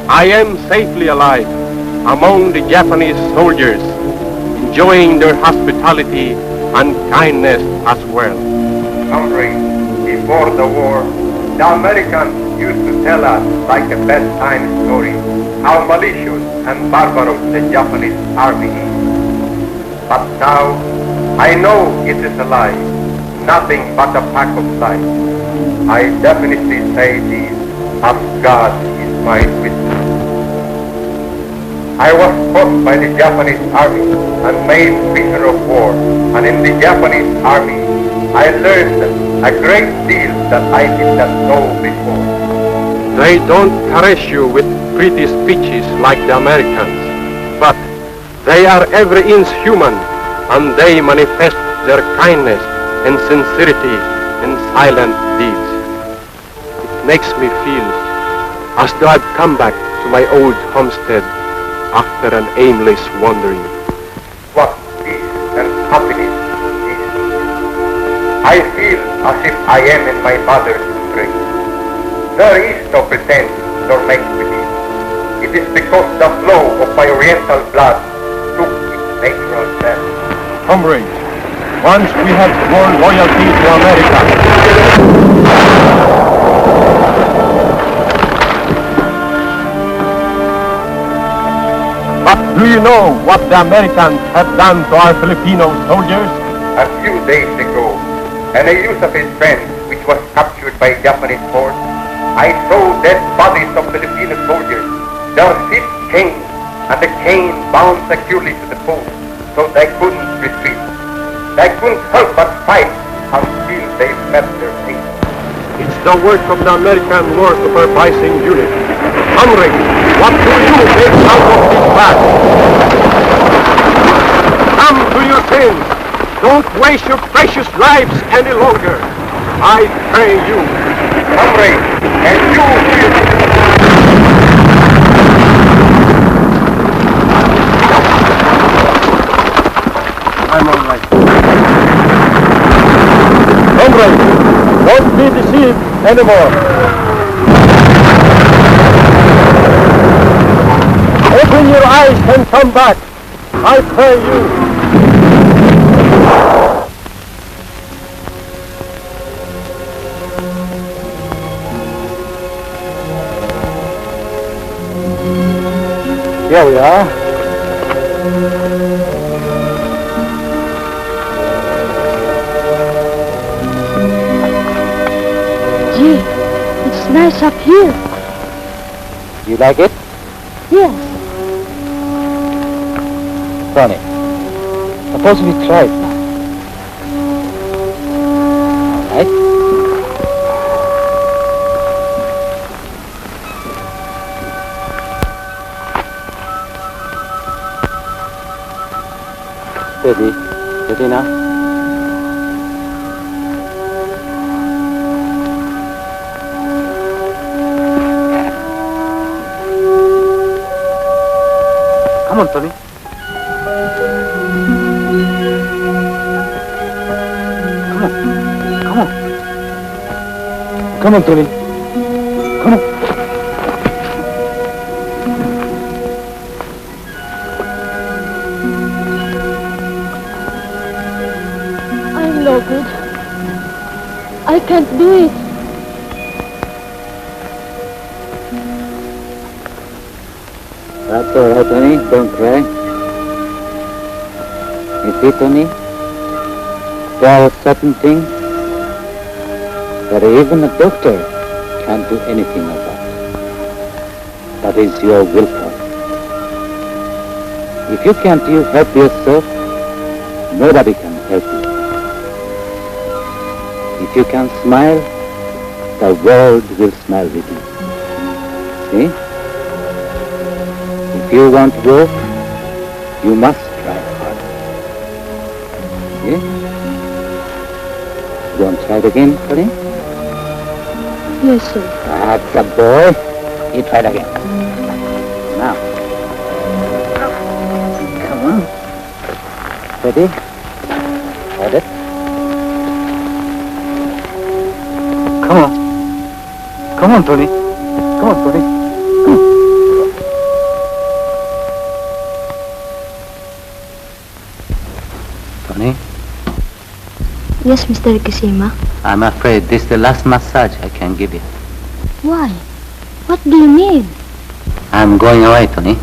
I am safely alive among the Japanese soldiers, enjoying their hospitality and kindness as well. Comrades, before the war, the Americans used to tell us like a bedtime story how malicious and barbarous the Japanese army is. But now, I know it is a lie, nothing but a pack of lies. I definitely say this, as God is my witness. I was caught by the Japanese army and made prisoner of war, and in the Japanese army, I learned a great deal that I did not know before. They don't caress you with pretty speeches like the Americans, but they are every inch human, and they manifest their kindness and sincerity in silent deeds. It makes me feel as though I've come back to my old homestead after an aimless wandering. What peace and happiness is. I feel as if I am in my mother's embrace. There is no pretense nor make-believe. It is because the flow of my oriental blood took its natural death. Comrades, once we have sworn loyalty to America. But do you know what the Americans have done to our Filipino soldiers? A few days ago, in a use of his friend which was captured by Japanese force, I saw dead bodies of Filipino soldiers, their feet chained, and the cane bound securely to the post, so they couldn't retreat. They couldn't help but fight until they met their fate. It's the work of the American war supervising unit. Comrades, what do you make out of this battle? Come to your sense. Don't waste your precious lives any longer. I pray you. Comrades, and you will. I'm all right. Comrades, don't be deceived anymore. Open your eyes and come back. I pray you. Here we are. Gee, it's nice up here. You like it? Yes. Tony, suppose we try it now. All right? Steady. Steady now. Come on, Tony. Come on. Come on. Come on, Tony. Come on. I'm no good. I can't do it. That's all right, Tony. Don't cry. You see, Tony, there are certain things that even a doctor can't do anything about. That is your willpower. If you can't help yourself, nobody can help you. If you can smile, the world will smile with you. See? If you want to work, you must try hard. Yeah? You want to try it again, Colin? Yes, sir. That's a boy. You try it again. Now. Come on. Ready? Hold it. Come on. Come on, Tony. Come on, Tony. Tony? Yes, Mr. Kisima. I'm afraid this is the last massage I can give you. Why? What do you mean? I'm going away, Tony.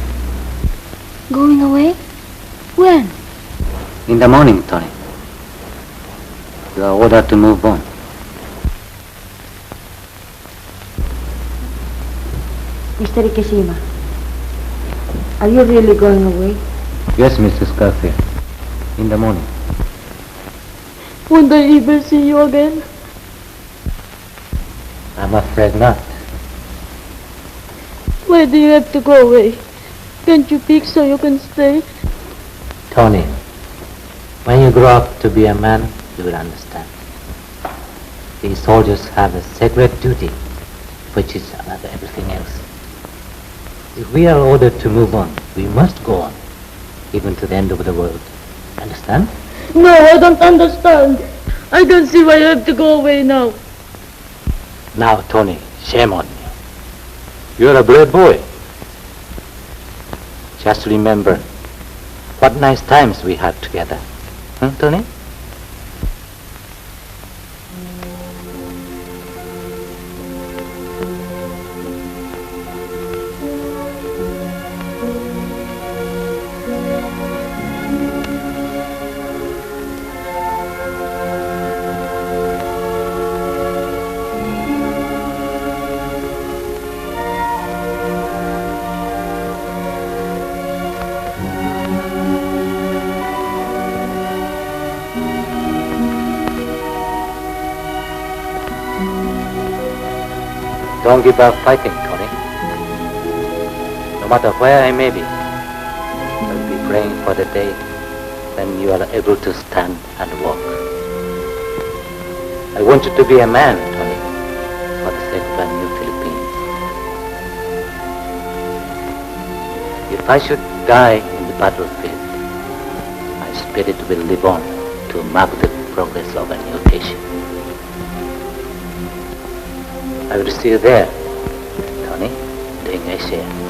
Going away? When? In the morning, Tony. You are ordered to move on. Mr. Ikeshima, are you really going away? Yes, Mrs. Garcia. In the morning. Won't I ever see you again? I'm afraid not. Why do you have to go away? Can't you pick so you can stay? Tony, when you grow up to be a man, you will understand. These soldiers have a sacred duty, which is above everything else. If we are ordered to move on, we must go on, even to the end of the world. Understand? No, I don't understand. I don't see why you have to go away now. Now, Tony, shame on you. You're a brave boy. Just remember what nice times we had together. Huh, Tony? Don't give up fighting, Tony. No matter where I may be, I'll be praying for the day when you are able to stand and walk. I want you to be a man, Tony, for the sake of our new Philippines. If I should die in the battlefield, my spirit will live on to mark the progress of a new nation. I will see you there, Tony, doing a share.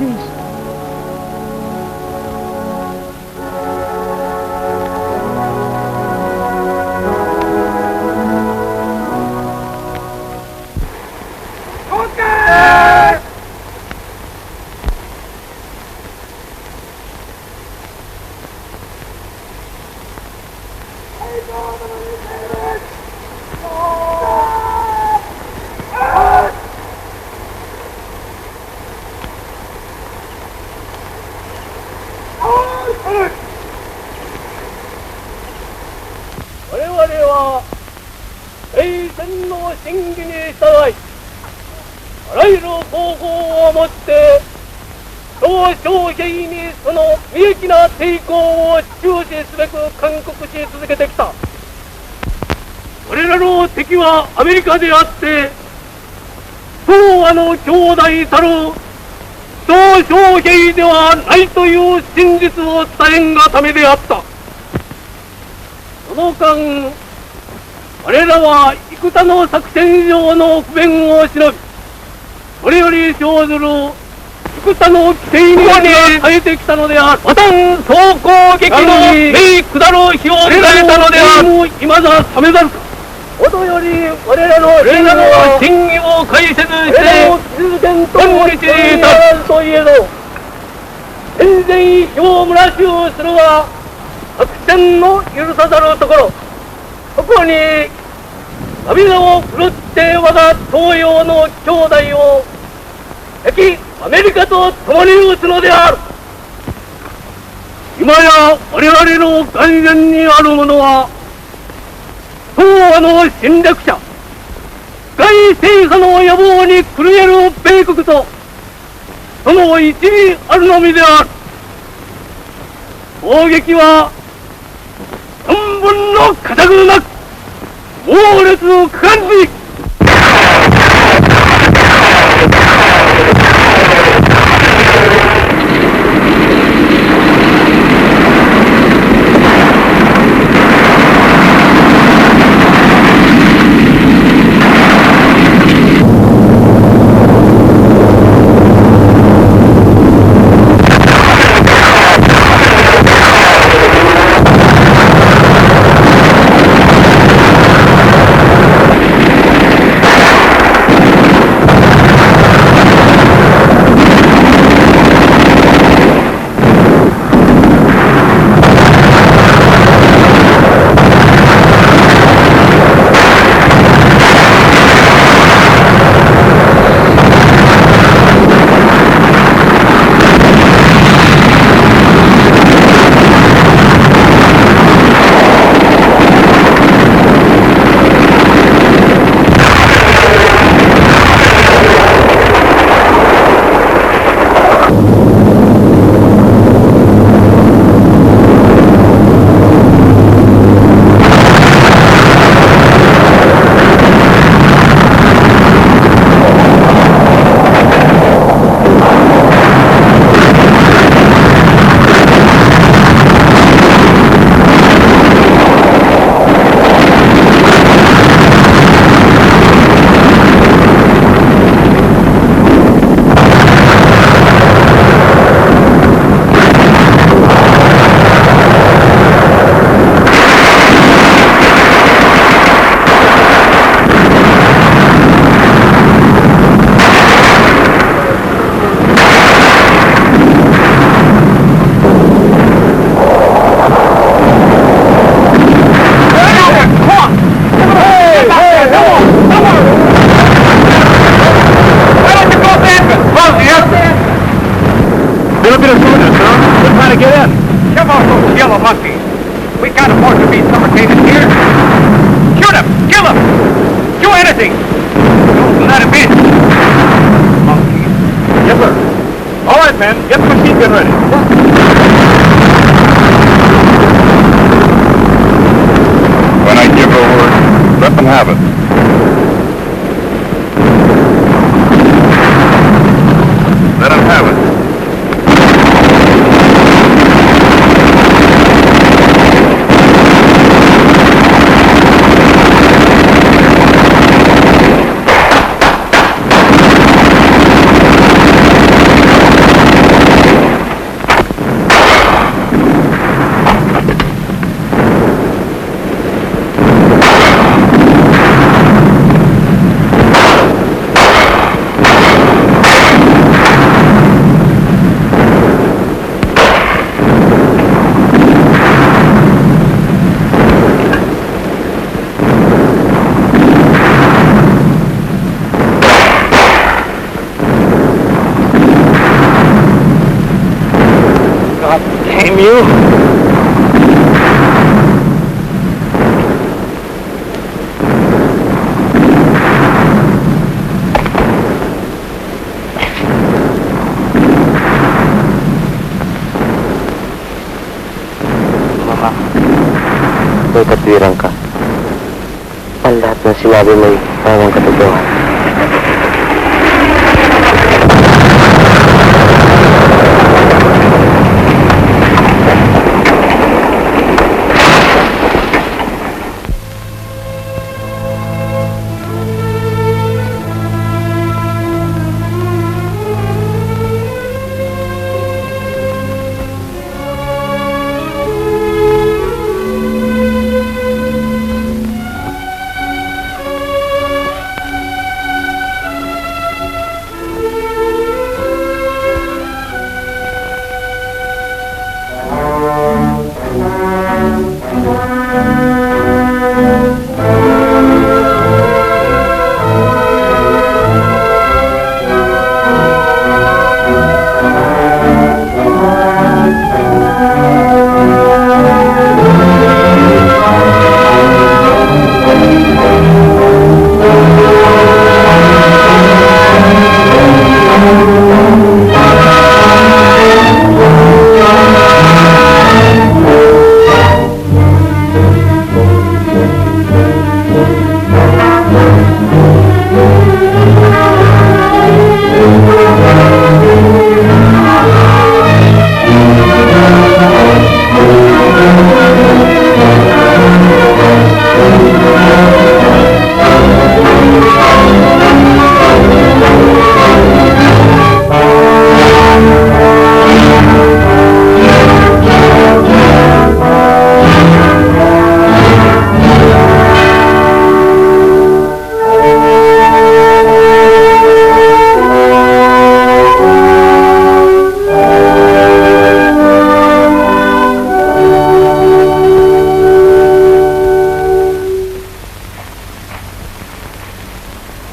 please.アメリカであって東亜の兄弟たる小将兵ではないという真実を伝えんがためであった。その間我らは幾多の作戦上の不便をしのび、それより生ずる幾多の規定に耐えてきたのである。また総攻撃の命下る日を伝えたのである。今だ冷めざるか。もとより我らの真偽を解説して本日に至るといえど、全然非をむらしゅうするは作戦の許さざるところ、そこに涙を振るって我が東洋の兄弟を敵アメリカと共に撃つのである。今や我々の眼前にあるものは東亜の侵略者、外制覇の野望に狂える米国とその一味あるのみである。攻撃は存分の固くなく猛烈果敢に Damn you! May katwirang ka. Ang lahat ng sinabi mo'y parang katotohanan.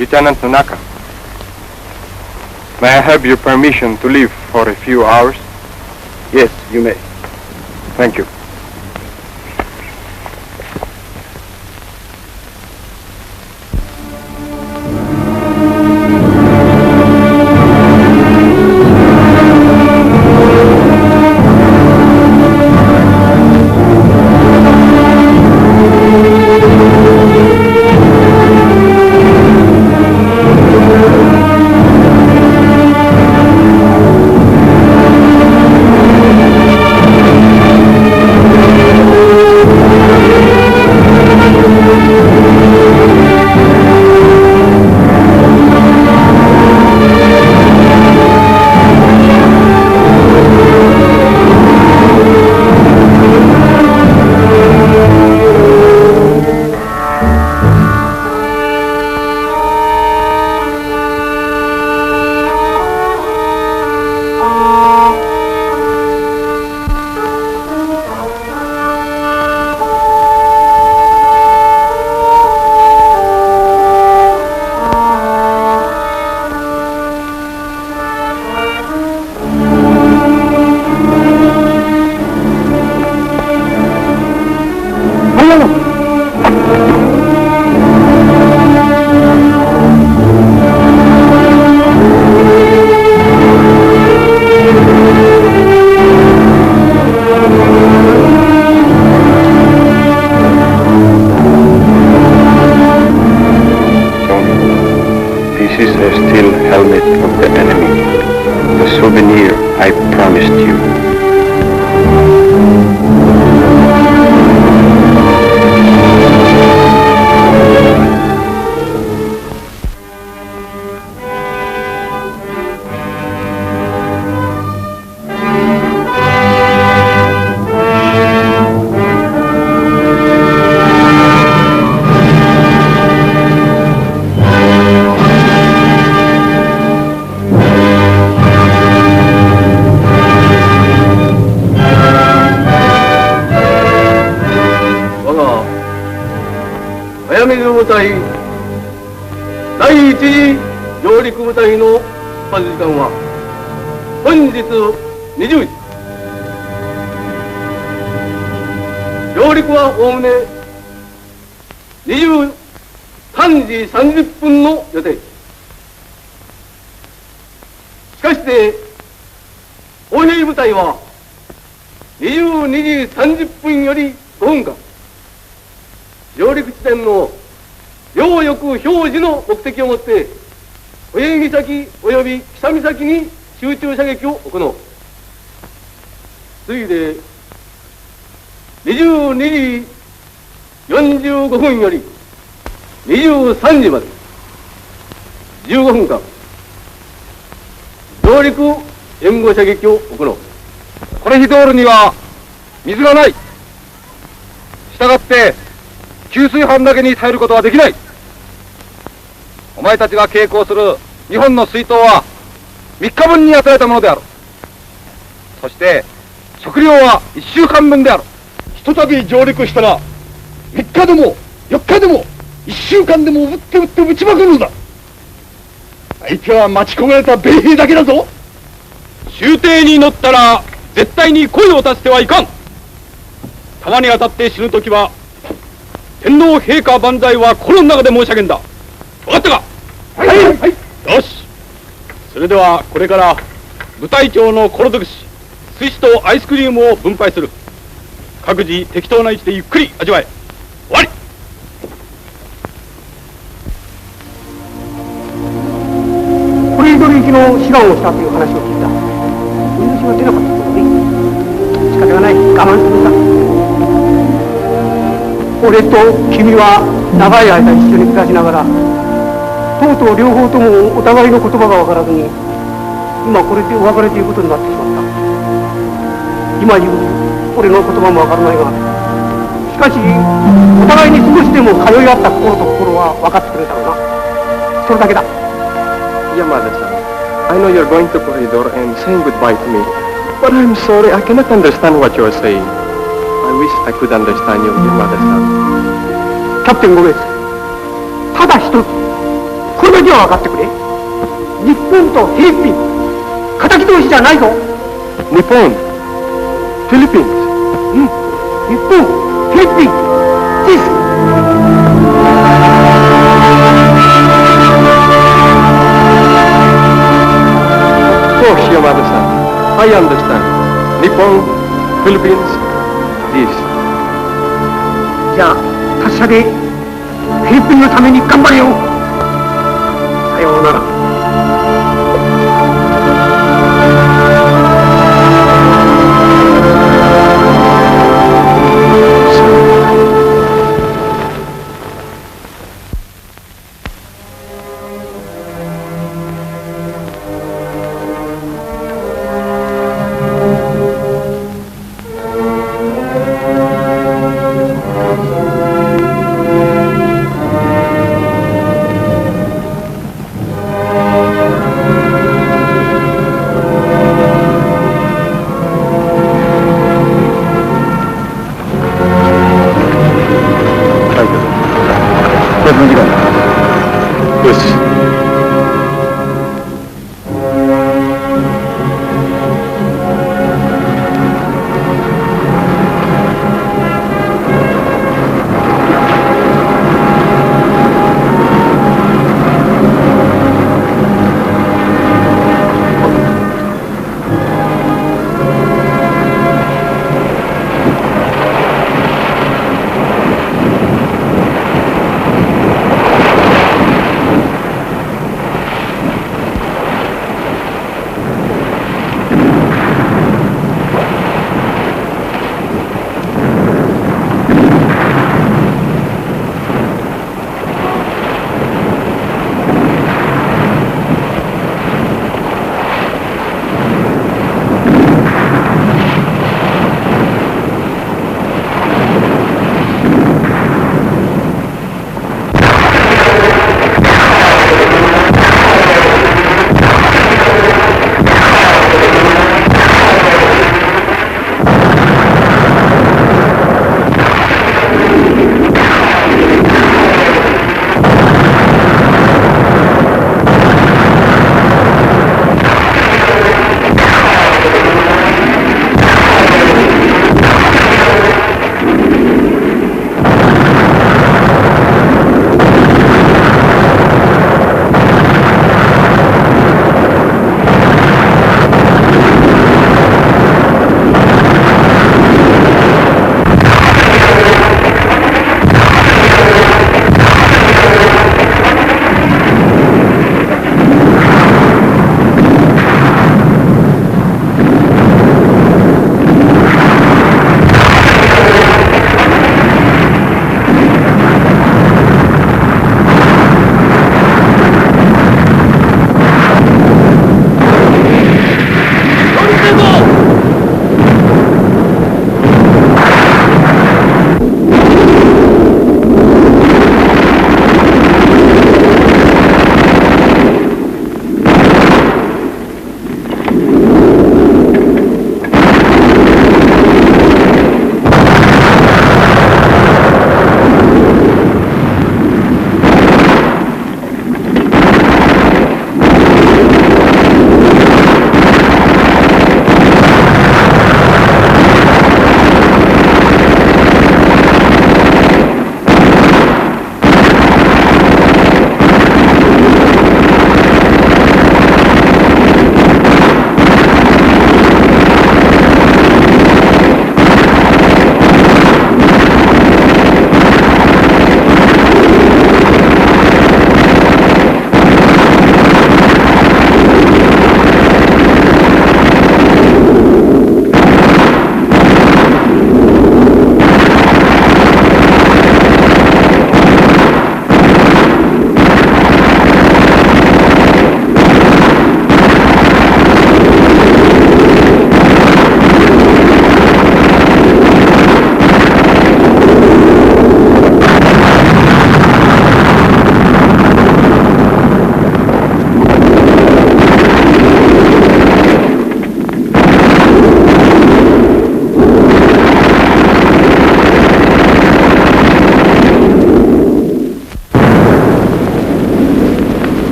Lieutenant Nonaka, may I have your permission to leave for a few hours? Yes, you may. Thank you. 上陸はおおむね23時30分の予定。しかして砲兵部隊は22時30分より5分間、上陸地点の両翼表示の目的をもって小江岬及び北岬に集中射撃を行う。次いで22時45分より23時まで15分間上陸援護射撃を行う。コレヒドールには水がない。したがって給水班だけに頼ることはできない。お前たちが携行する日本の水筒は3日分に与えたものである。そして食料は1週間分である。ひとたび上陸したら3日でも4日でも1週間でも撃って撃ちまくるのだ。相手は待ち焦がれた米兵だけだぞ。終艇に乗ったら絶対に声を立ててはいかん。弾に当たって死ぬときは天皇陛下万歳は心の中で申し上げんだ。分かったか。はいはいはい。よし、それではこれから部隊長の心尽くし寿司とアイスクリームを分配する。各自適当な位置でゆっくり味わえ。終わり。コレイドル行きの志願をしたという話を聞いた。お許しが出なかったそうね。仕方がない、我慢するんだ。俺と君は長い間一緒に暮らしながら、とうとう両方ともお互いの言葉が分からずに、今これでお別れということになってしまった。今言う俺の言葉も分からないが、しかしお互いに少しでも通い合った心と心は分かってくれたろうな。それだけだ。Yamada-san, I know you're going to Corridor and saying goodbye to me, but I'm sorry, I cannot understand what you're saying. I wish I could understand you, Yamada-san. キャプテン5名、ただ一つ、これだけは分かってくれ。日本とフィリピン、敵同士じゃないぞ。日本、フィリピン。うん、日本、フィリピン、です。Of course, Yamada-san. I understand. Nippon, Philippines, this. じゃあ、達者でフィリピンのために頑張れよ。さようなら。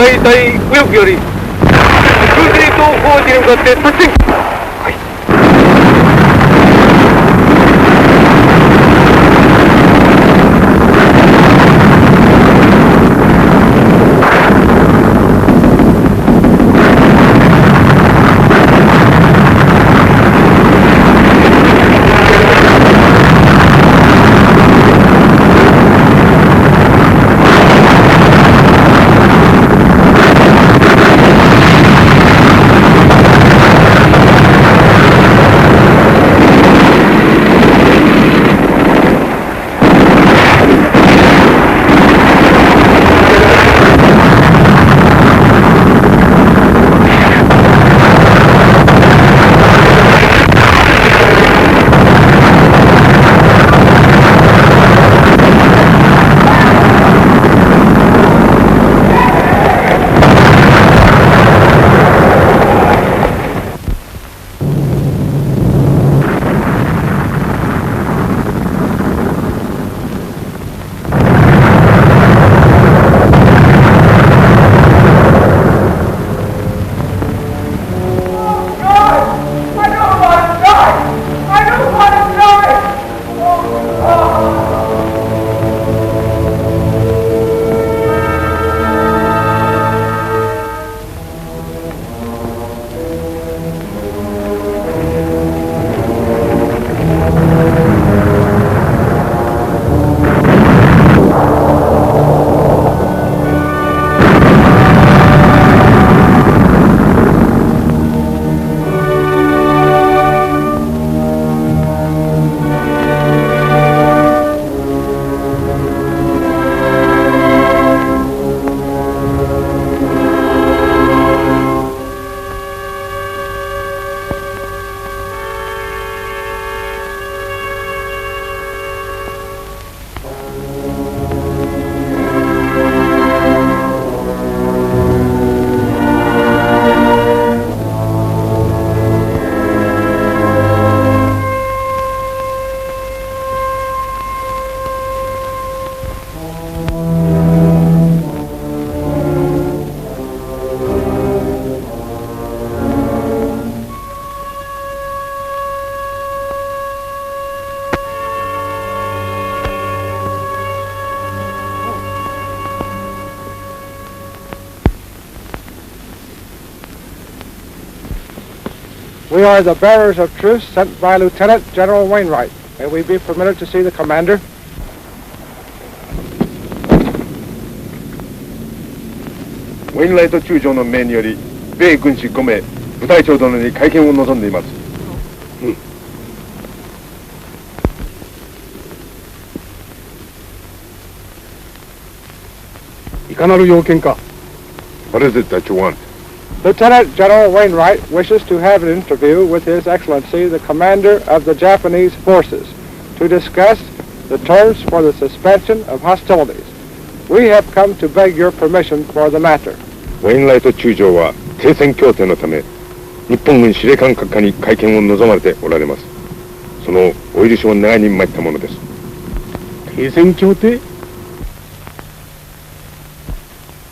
大隊右翼より空挺島工事に向かって突進。We are the bearers of truce sent by Lieutenant General Wainwright. May we be permitted to see the commander? ウェインライト中将の命により、米軍士5名、部隊長殿に会見を望んでいます。いかなる要件か。What is it that you want? Lieutenant General Wainwright wishes to have an interview with His Excellency, the Commander of the Japanese forces, to discuss the terms for the suspension of hostilities. We have come to beg your permission for the matter. ウェインライト中将は停戦協定のため、日本軍司令官閣下に会見を望まれておられます。そのお許しを願いに参ったものです。停戦協定？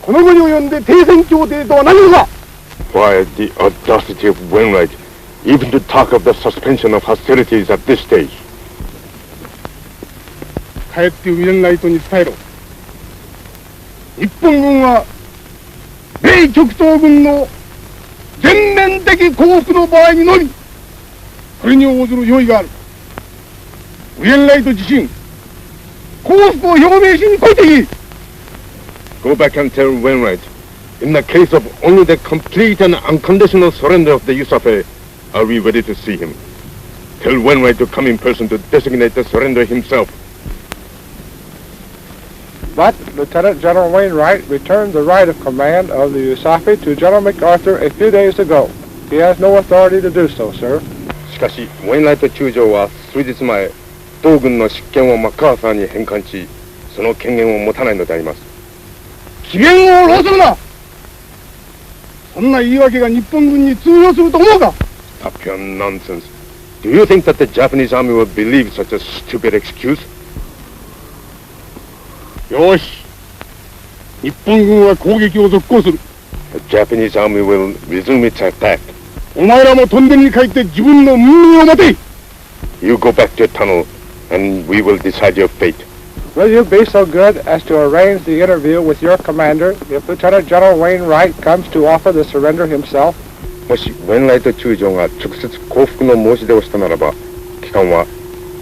この後に及んで停戦協定とは何か。Why the audacity of Wainwright even to talk of the suspension of hostilities at this stage? 帰ってウェインライトに伝えろ。日本軍は米極東軍の全面的降伏の場合にのみこれに応ずる用意がある。ウェインライト自身降伏を表明しに来いといい。Go back and tell Wainwright, in the case of only the complete and unconditional surrender of the Yusafe, are we ready to see him? Tell Wainwright to come in person to designate the surrender himself. But Lieutenant General Wainwright returned the right of command of the Yusafe to General MacArthur a few days ago. He has no authority to do so, sir. しかし、ウェインライト中将は数日前、東軍の執権をマッカーサーに返還し、その権限を持たないのであります。機嫌を浪するな。そんな言い訳が日本軍に通用すると思うか。 Stop your nonsense. Do you think that the Japanese army will believe such a stupid excuse? よし。日本軍は攻撃を続行する。The Japanese army will resume its attack. お前らもトンネルに帰って自分の運命を待て。You go back to your tunnel, and we will decide your fate. Will you be so good as to arrange the interview with your commander if Lieutenant General Wainwright comes to offer the surrender himself? もしウェンライト中将が直接降伏の申し出をしたならば、機関は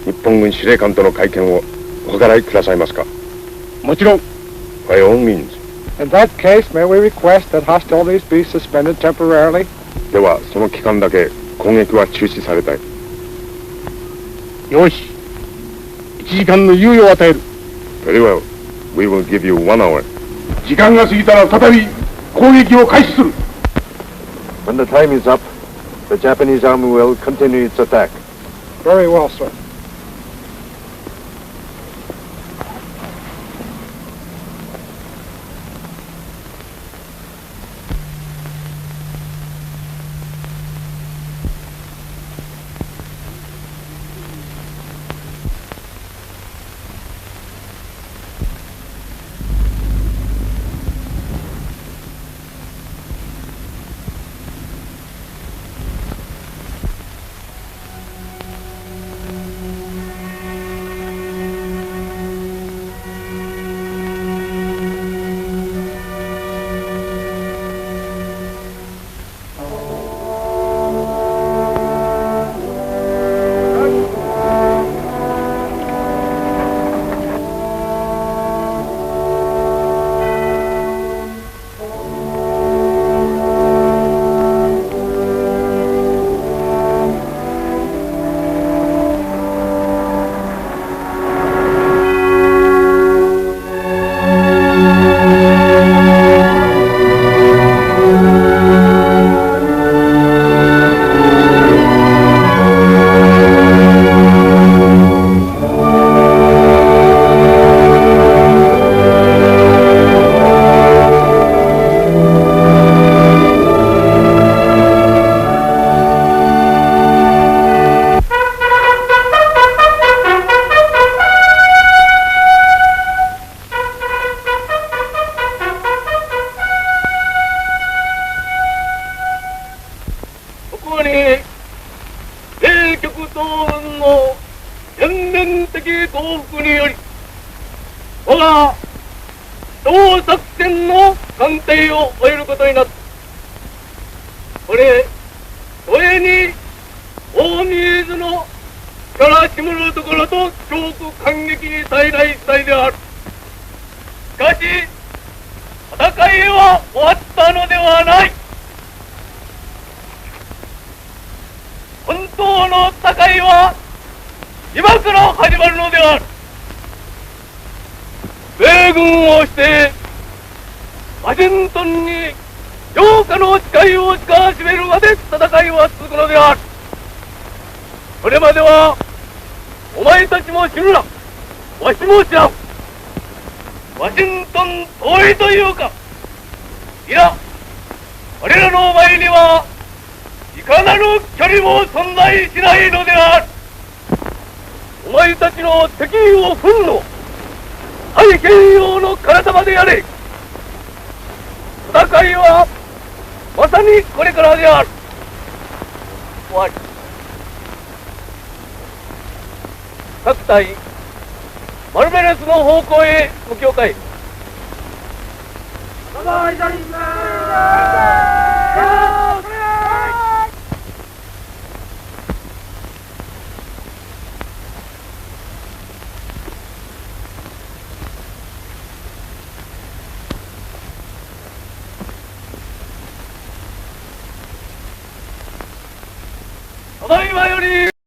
日本軍司令官との会見をお計らいくださいますか。もちろん。By all means. In that case, may we request that hostilities be suspended temporarily? ではその期間だけ攻撃は中止されたい。よし、1時間の猶予を与える。Very well. We will give you 1 hour. 時間が過ぎたら再び攻撃を開始する。When the time is up, the Japanese army will continue its attack. Very well, sir.